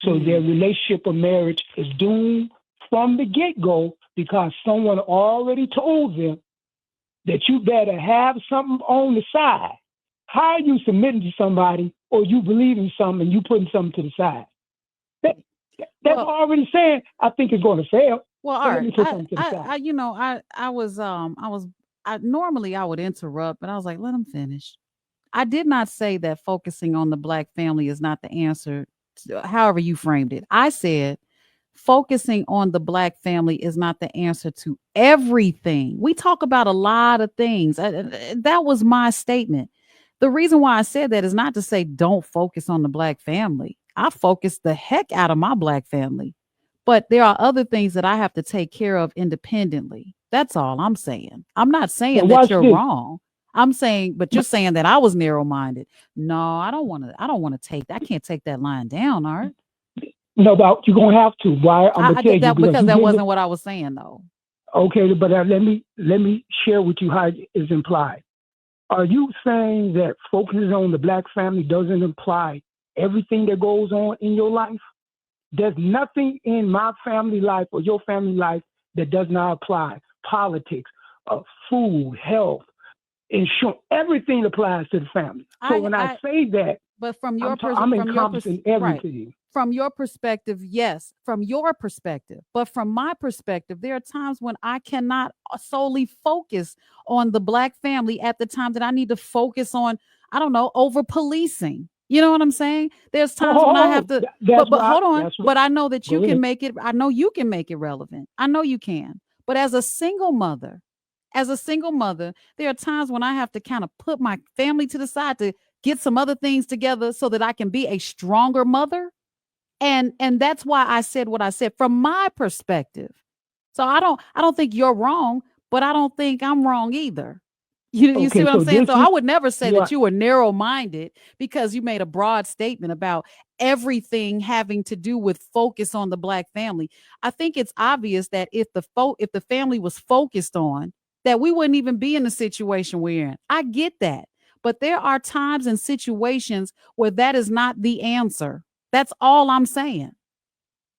So their relationship or marriage is doomed from the get-go because someone already told them that you better have something on the side. How are you submitting to somebody or you believe in something and you putting something to the side? That's already saying, I think it's going to fail. Well, Art, normally I would interrupt, but I was like, let him finish. I did not say that focusing on the Black family is not the answer, however you framed it. I said focusing on the Black family is not the answer to everything. We talk about a lot of things. That was my statement. The reason why I said that is not to say don't focus on the Black family. I focus the heck out of my Black family. But there are other things that I have to take care of independently. That's all I'm saying. I'm not saying that you're wrong. I'm saying, but you're saying that I was narrow-minded. No, I don't want to take that. I can't take that line down, Art. No, but you're gonna have to. Why? I'm gonna tell you because that wasn't what I was saying, though. Okay, but let me share with you how it is implied. Are you saying that focusing on the black family doesn't imply everything that goes on in your life? There's nothing in my family life or your family life that does not apply. Politics, food, health, insurance, everything applies to the family. So when I say that, but from your I'm encompassing everything. Right. From your perspective, yes, from your perspective. But from my perspective, there are times when I cannot solely focus on the black family at the time that I need to focus on, I don't know, over policing. You know what I'm saying? There's times when I have to, but hold on. But I know that you can make it. I know you can make it relevant. I know you can. But as a single mother, there are times when I have to kind of put my family to the side to get some other things together so that I can be a stronger mother. And that's why I said what I said from my perspective. So I don't think you're wrong, but I don't think I'm wrong either. You see what I'm saying? So I would never say that you were narrow-minded because you made a broad statement about everything having to do with focus on the black family. I think it's obvious that if the family was focused on, that we wouldn't even be in the situation we're in. I get that. But there are times and situations where that is not the answer. That's all I'm saying.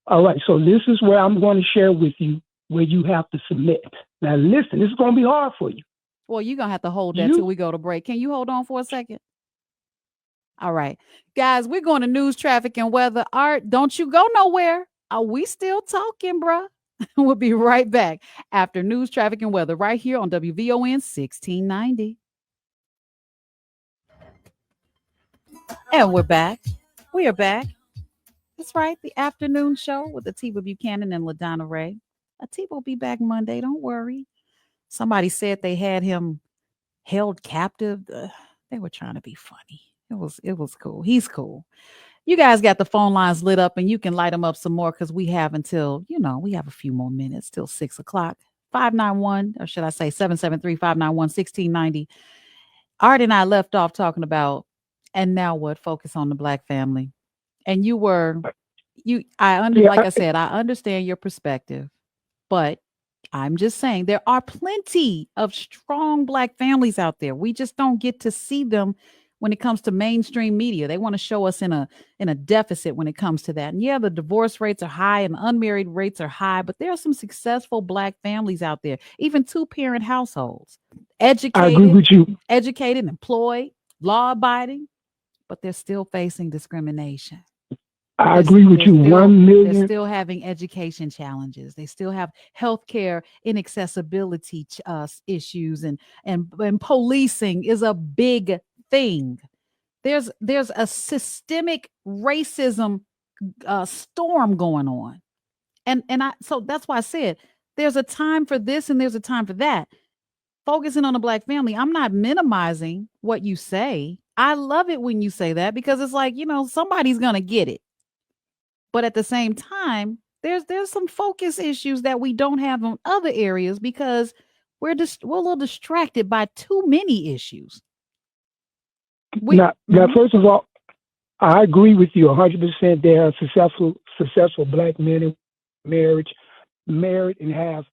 All right. So this is where I'm going to share with you where you have to submit. Now, listen, this is going to be hard for you. Well, you're going to have to hold that till we go to break. Can you hold on for a second? All right. Guys, we're going to news, traffic, and weather. Art, don't you go nowhere. Are we still talking, bruh? We'll be right back after news, traffic, and weather right here on WVON 1690. And we're back. We are back. That's right. The afternoon show with Atiba Buchanan and LaDonna Raeh. Atiba will be back Monday. Don't worry. Somebody said they had him held captive. They were trying to be funny. It was cool. He's cool. You guys got the phone lines lit up, and you can light them up some more because we have until, we have a few more minutes till 6 o'clock. 591, or should I say 773-591-1690. Art and I left off talking about, and now what? Focus on the black family. And like I said, I understand your perspective, but I'm just saying there are plenty of strong black families out there. We just don't get to see them when it comes to mainstream media. They want to show us in a deficit when it comes to that. And yeah, the divorce rates are high and unmarried rates are high, but there are some successful black families out there, even 2-parent households, educated, I agree with you. Educated, employed, law-abiding, but they're still facing discrimination. I agree with you. 1 million. They're still having education challenges. They still have healthcare inaccessibility issues, and policing is a big thing. There's a systemic racism storm going on, so that's why I said there's a time for this and there's a time for that. Focusing on the black family, I'm not minimizing what you say. I love it when you say that because it's like, somebody's gonna get it. But at the same time, there's some focus issues that we don't have on other areas because we're a little distracted by too many issues. Now, first of all, I agree with you 100%. There are successful black men in married and have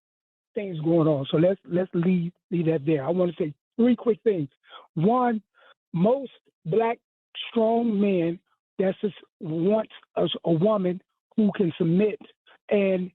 things going on. So let's leave that there. I want to say 3 quick things. One, most black strong men that just wants a woman who can submit, and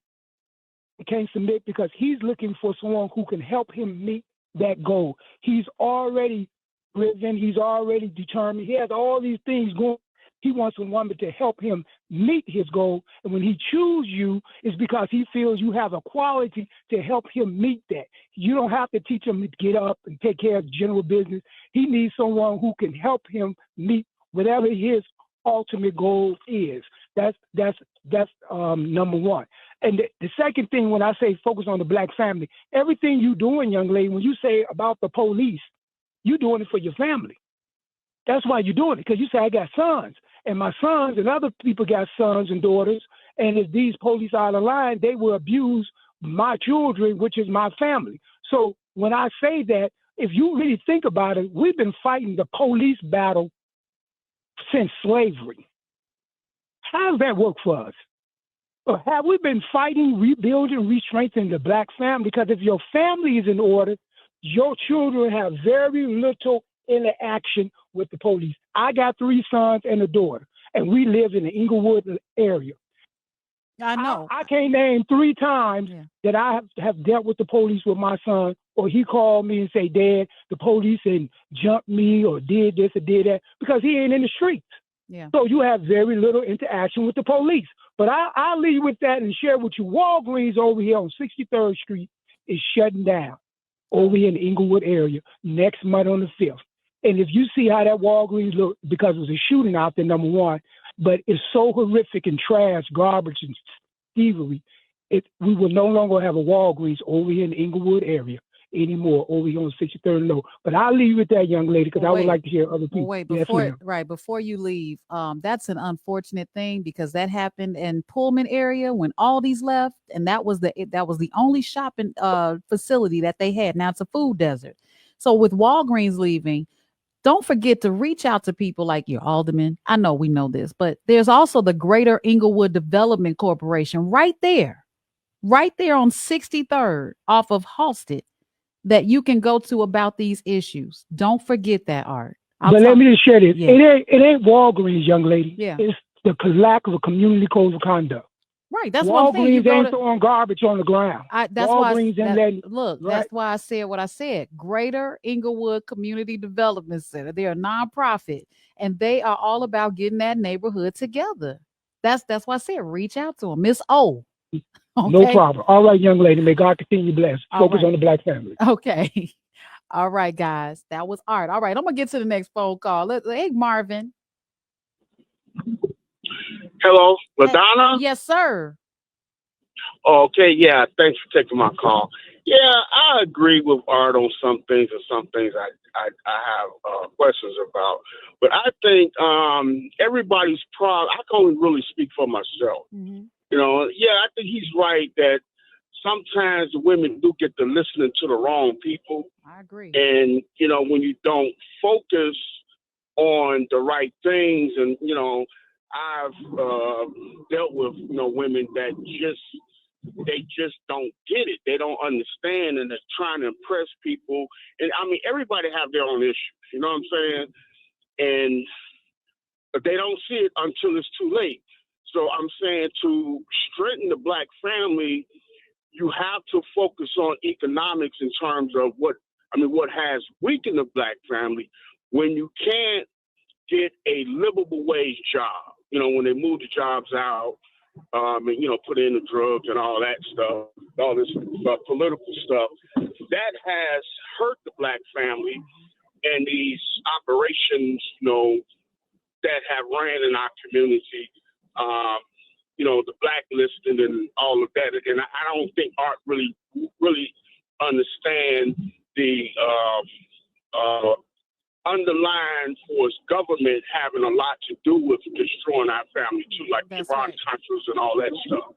can't submit because he's looking for someone who can help him meet that goal. He's already driven. He's already determined. He has all these things going. He wants a woman to help him meet his goal. And when he chooses you, it's because he feels you have a quality to help him meet that. You don't have to teach him to get up and take care of general business. He needs someone who can help him meet whatever his ultimate goal is. That's number one. And the second thing, when I say focus on the black family, everything you doing, young lady, when you say about the police, you doing it for your family. That's why you're doing it, because you say, I got sons, and my sons and other people got sons and daughters, and if these police are out of line, they will abuse my children, which is my family. So when I say that, if you really think about it, we've been fighting the police battle since slavery. How does that work for us? Have we been fighting, rebuilding, re-strengthening the black family? Because if your family is in order, your children have very little interaction with the police. I got 3 sons and a daughter, and we live in the Inglewood area. I know. I can't name 3 times that I have dealt with the police with my son, or he called me and say, Dad, the police and jumped me or did this or did that, because he ain't in the streets. Yeah. So you have very little interaction with the police. But I'll leave with that and share with you. Walgreens over here on 63rd Street is shutting down over here in the Inglewood area next month on the 5th. And if you see how that Walgreens look, because it was a shooting out there, number one, but it's so horrific and trash, garbage and thievery, we will no longer have a Walgreens over here in the Inglewood area anymore, over here on 63rd and Low. But I'll leave you with that, young lady, because I would like to hear other people. Before you leave, that's an unfortunate thing, because that happened in Pullman area when Aldi's left, and that was the only shopping facility that they had. Now it's a food desert. So with Walgreens leaving, don't forget to reach out to people like your alderman. I know we know this, but there's also the Greater Inglewood Development Corporation right there on 63rd off of Halsted, that you can go to about these issues. Don't forget that, Art. Let me just share this. Yeah. It ain't Walgreens, young lady. Yeah. It's the lack of a community code of conduct. Right. That's one thing. Walgreens ain't throwing garbage on the ground. That's why I said what I said. Greater Inglewood Community Development Center. They're a nonprofit, and they are all about getting that neighborhood together. That's why I said reach out to them. Miss O. Okay? No problem. All right, young lady. May God continue to bless. Focus on the black family. Okay. All right, guys. That was Art. All right. I'm going to get to the next phone call. Hey, Marvin. Hello, LaDonna? Yes, sir. Okay, yeah, thanks for taking my call. Yeah, I agree with Art on some things, and some things I have questions about. But I think everybody's problem, I can only really speak for myself. Mm-hmm. You know, I think he's right that sometimes the women do get to listening to the wrong people. I agree. And, when you don't focus on the right things, and, I've dealt with, women that they just don't get it. They don't understand, and they're trying to impress people. And I mean, everybody have their own issues, you know what I'm saying? But they don't see it until it's too late. So I'm saying, to strengthen the black family, you have to focus on economics in terms of what has weakened the black family. When you can't get a livable wage job, when they move the jobs out, and, put in the drugs and all that stuff, all this political stuff, that has hurt the black family. And these operations, that have ran in our community, the blacklisting and all of that. And I don't think Art really understand the underlying force government having a lot to do with destroying our family too, like the Iran countries and all that stuff,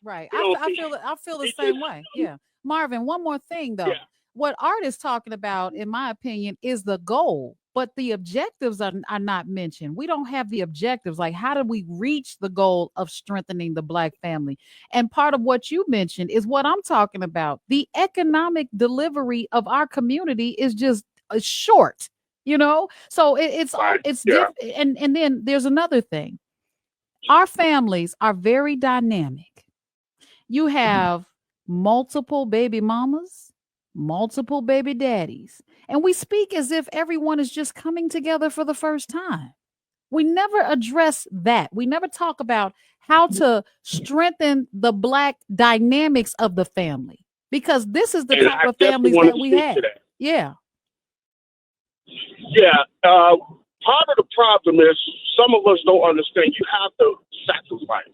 Right. I feel the same way. Yeah. Marvin, one more thing though. Yeah. What Art is talking about, in my opinion, is the goal, but the objectives are not mentioned. We don't have the objectives. Like, how do we reach the goal of strengthening the black family? And part of what you mentioned is what I'm talking about. The economic delivery of our community is just short. So it's different. And then there's another thing. Our families are very dynamic. You have multiple baby mamas, multiple baby daddies, and we speak as if everyone is just coming together for the first time. We never address that. We never talk about how to strengthen the black dynamics of the family, because this is the type of families that we have. Yeah. Yeah, part of the problem is some of us don't understand you have to sacrifice.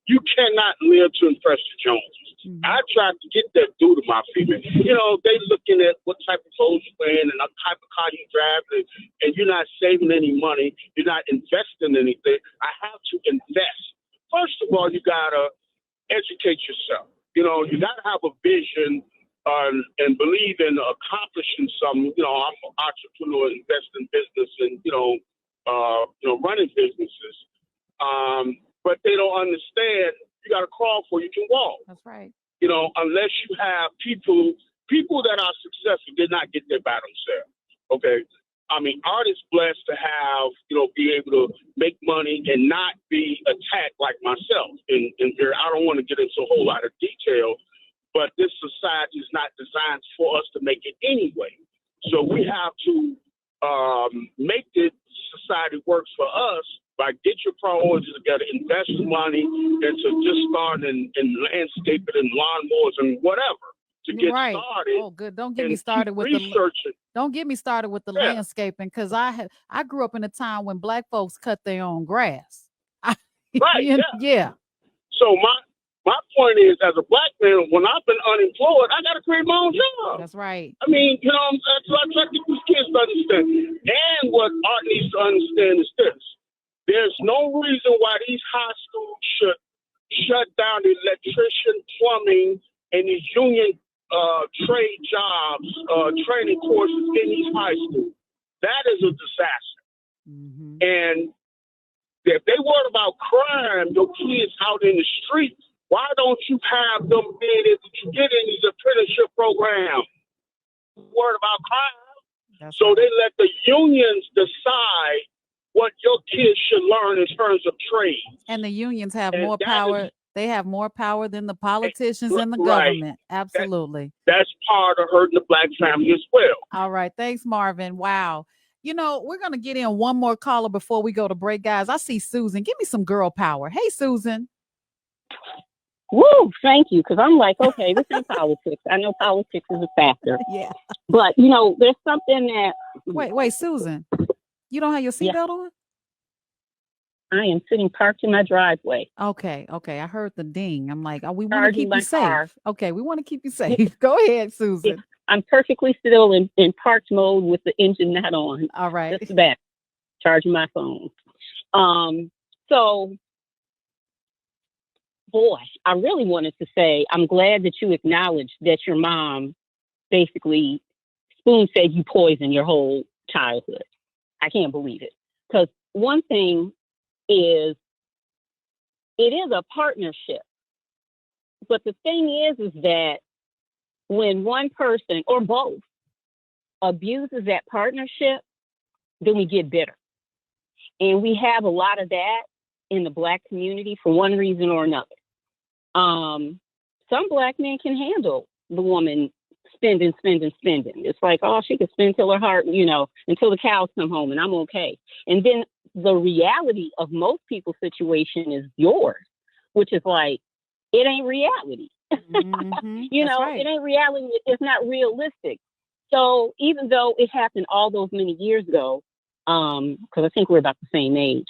You cannot live to impress the Joneses. Mm-hmm. I tried to get that due to my female. They looking at what type of clothes you're wearing and what type of car you drive, and you're not saving any money. You're not investing anything. I have to invest. First of all, you got to educate yourself. You got to have a vision and believe in accomplishing something. I'm an entrepreneur, invest in business, and running businesses. But they don't understand you got to crawl before you can walk. That's right. You know, unless you have people that are successful did not get there by themselves. Okay. I mean, artists blessed to have, you know, be able to make money and not be attacked like myself. And here, I don't want to get into a whole lot of detail, but this society is not designed for us to make it anyway. So we have to make the society works for us by get your priorities together, invest the money into just starting in landscaping and lawnmowers and whatever to get started. Oh, good. Don't get me started with the landscaping, because I grew up in a time when Black folks cut their own grass. Yeah. So my point is, as a Black man, when I've been unemployed, I got to create my own job. That's right. I mean, you know, so I try to get these kids to understand. And what art needs to understand is this. There's no reason why these high schools should shut down the electrician, plumbing, and these union trade jobs, training courses in these high schools. That is a disaster. Mm-hmm. And if they worry about crime, your kids out in the streets, why don't you have them being able to get in these apprenticeship programs? Worried about crime. So they let the unions decide what your kids should learn in terms of trade. And the unions have more power. They have more power than the politicians and the government. Absolutely. That's part of hurting the Black family as well. All right. Thanks, Marvin. Wow. You know, we're going to get in one more caller before we go to break, guys. I see Susan. Give me some girl power. Hey, Susan. Woo, thank you. Because I'm like, okay, this is politics. I know politics is a factor. Yeah. But, you know, there's something that... Wait, Susan. You don't have your seatbelt on? I am sitting parked in my driveway. Okay. I heard the ding. I'm like, we want to keep you safe. Car. Okay, we want to keep you safe. Go ahead, Susan. I'm perfectly still in parked mode with the engine not on. All right. Just that. Charging my phone. So, boy, I really wanted to say, I'm glad that you acknowledged that your mom basically spoon-fed you poison your whole childhood. I can't believe it. Because one thing is, it is a partnership. But the thing is that when one person or both abuses that partnership, then we get bitter. And we have a lot of that in the Black community for one reason or another. Some Black men can handle the woman spending. It's like, oh, she could spend till her heart, you know, until the cows come home and I'm okay. And then the reality of most people's situation is yours, which is like, it ain't reality. Mm-hmm. You know, right. It ain't reality. It's not realistic. So even though it happened all those many years ago, because I think we're about the same age,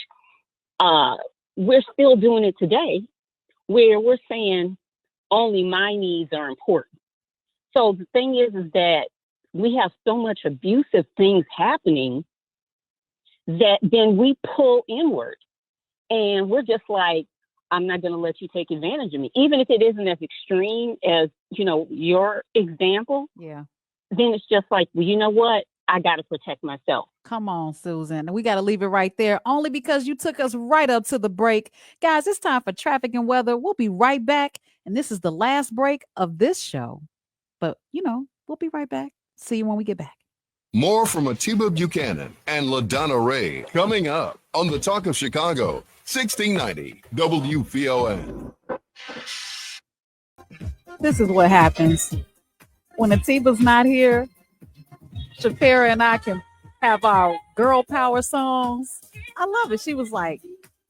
we're still doing it today, where we're saying only my needs are important. So the thing is that we have so much abusive things happening that then we pull inward, and we're just like, I'm not going to let you take advantage of me. Even if it isn't as extreme as, you know, your example. Yeah. Then it's just like, well, you know what? I got to protect myself. Come on, Susan. We got to leave it right there, only because you took us right up to the break. Guys, it's time for traffic and weather. We'll be right back. And this is the last break of this show. But, you know, we'll be right back. See you when we get back. More from Atiba Buchanan and LaDonna Raeh coming up on the Talk of Chicago, 1690 WVON. This is what happens when Atiba's not here. Shapira and I can have our girl power songs. I love it. She was like,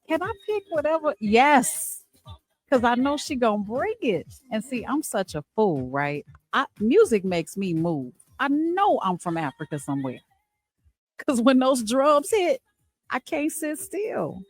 can I pick whatever? Yes. Because I know she gonna bring it. And see, I'm such a fool, right? Music makes me move. I know I'm from Africa somewhere. Because when those drums hit, I can't sit still.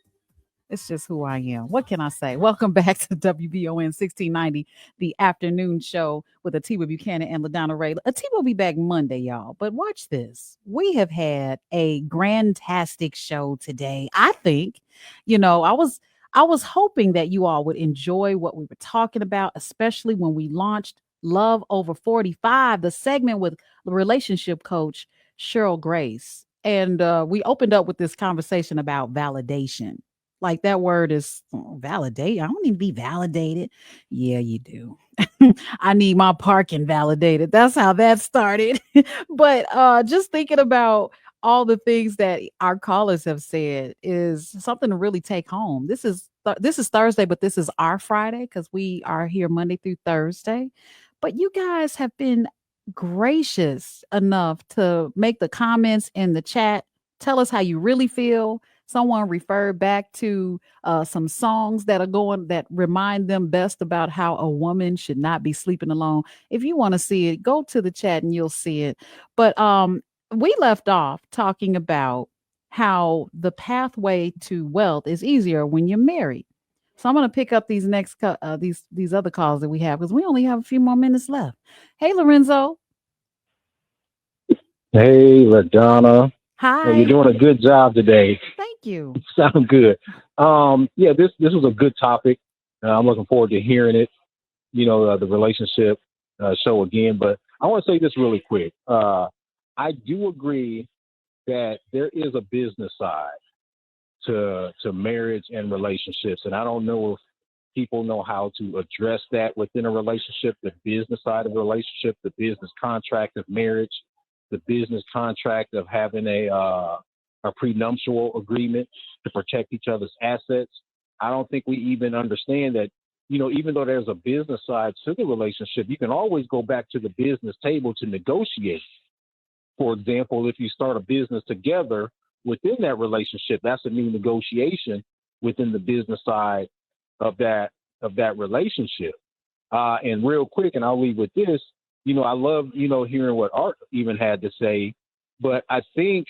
It's just who I am. What can I say? Welcome back to WVON 1690, the afternoon show with Atiba Buchanan and LaDonna Raeh. Atiba will be back Monday, y'all. But watch this. We have had a grandtastic show today. I think, you know, I was hoping that you all would enjoy what we were talking about, especially when we launched Love Over 45, the segment with the relationship coach, Cheryl Grace. And we opened up with this conversation about validation. Like that word is validate. I don't need to be validated. Yeah, you do. I need my parking validated. That's how that started. But just thinking about all the things that our callers have said is something to really take home. This is Thursday, but this is our Friday because we are here Monday through Thursday. But you guys have been gracious enough to make the comments in the chat. Tell us how you really feel. Someone referred back to some songs that are going that remind them best about how a woman should not be sleeping alone. If you want to see it, go to the chat and you'll see it. But we left off talking about how the pathway to wealth is easier when you're married. So I'm going to pick up these these other calls that we have because we only have a few more minutes left. Hey, Lorenzo. Hey, LaDonna. Hi. Well, you're doing a good job today. Thank you. Sound good. Yeah, this was a good topic. I'm looking forward to hearing it. The relationship show again. But I want to say this really quick. I do agree that there is a business side to marriage and relationships, and I don't know if people know how to address that within a relationship. The business side of a relationship, the business contract of marriage, the business contract of having a prenuptial agreement to protect each other's assets. I don't think we even understand that, even though there's a business side to the relationship, you can always go back to the business table to negotiate. For example, if you start a business together within that relationship, that's a new negotiation within the business side of that relationship. And real quick, and I'll leave with this, I love, hearing what Art even had to say, but I think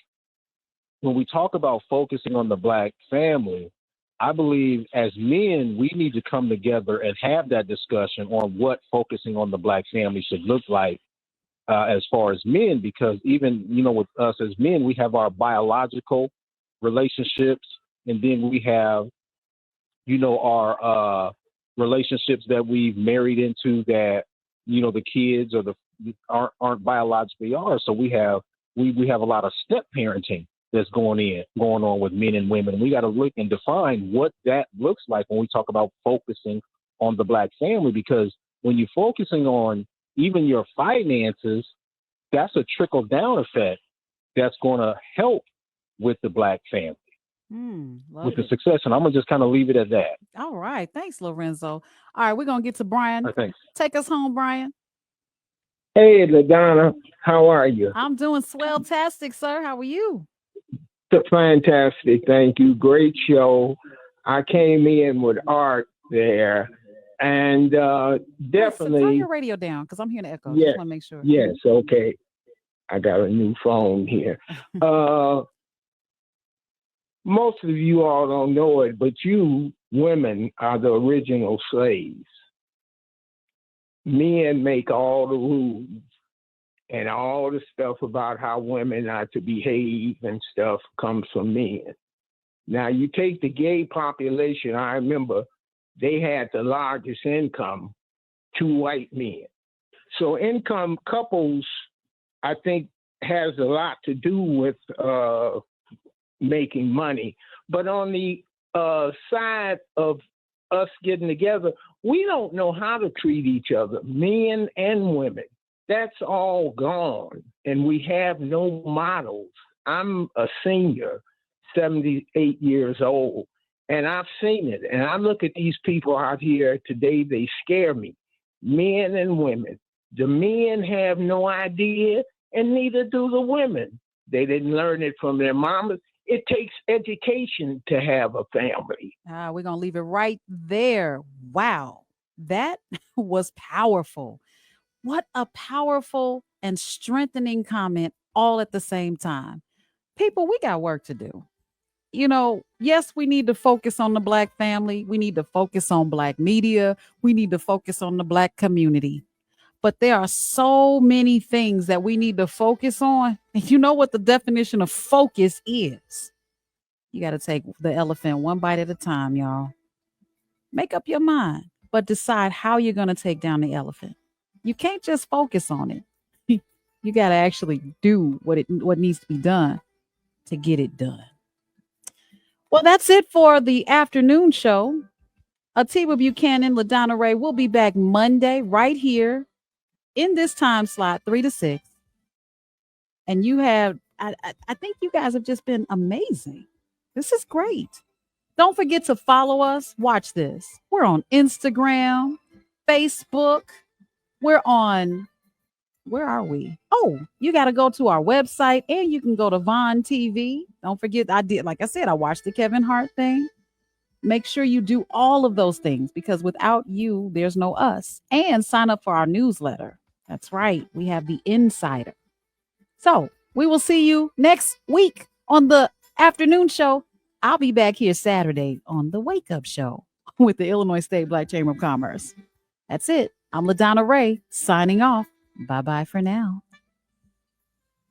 when we talk about focusing on the Black family, I believe as men, we need to come together and have that discussion on what focusing on the Black family should look like as far as men, because even, with us as men, we have our biological relationships, and then we have, our relationships that we've married into that, the kids or aren't biologically ours. So we have a lot of step parenting that's going on with men and women. We got to look and define what that looks like when we talk about focusing on the Black family, because when you're focusing on even your finances, that's a trickle down effect that's going to help with the Black family, with the success. And I'm going to just kind of leave it at that. All right. Thanks, Lorenzo. All right. We're going to get to Brian. Thanks. Take us home, Brian. Hey, LaDonna. How are you? I'm doing swell-tastic, sir. How are you? Fantastic. Thank you. Great show. I came in with Art there. And definitely. Turn your radio down because I'm hearing an echo. Yes, Just want to make sure. Yes. Okay. I got a new phone here. Most of you all don't know it, but you women are the original slaves. Men make all the rules and all the stuff about how women are to behave and stuff comes from men. Now, you take the gay population, I remember they had the largest income, 2 white men. So income couples, I think, has a lot to do with making money. But on the side of us getting together, we don't know how to treat each other, men and women. That's all gone, and we have no models. I'm a senior, 78 years old, and I've seen it. And I look at these people out here today, they scare me, men and women. The men have no idea, and neither do the women. They didn't learn it from their mamas. It takes education to have a family. We're going to leave it right there. Wow. That was powerful. What a powerful and strengthening comment all at the same time. People, we got work to do. Yes, we need to focus on the Black family. We need to focus on Black media. We need to focus on the Black community. But there are so many things that we need to focus on. And you know what the definition of focus is? You got to take the elephant one bite at a time, y'all. Make up your mind, but decide how you're going to take down the elephant. You can't just focus on it. You got to actually do what needs to be done to get it done. Well, that's it for the afternoon show. Atiba Buchanan, LaDonna Raeh will be back Monday right here in this time slot, 3 to 6. And you have, I think you guys have just been amazing. This is great. Don't forget to follow us. Watch this. We're on Instagram, Facebook. We're on, where are we? Oh, you got to go to our website and you can go to Vaughn TV. Don't forget, like I said, I watched the Kevin Hart thing. Make sure you do all of those things because without you, there's no us. And sign up for our newsletter. That's right. We have the Insider. So we will see you next week on the afternoon show. I'll be back here Saturday on the Wake Up Show with the Illinois State Black Chamber of Commerce. That's it. I'm LaDonna Raeh signing off. Bye-bye for now.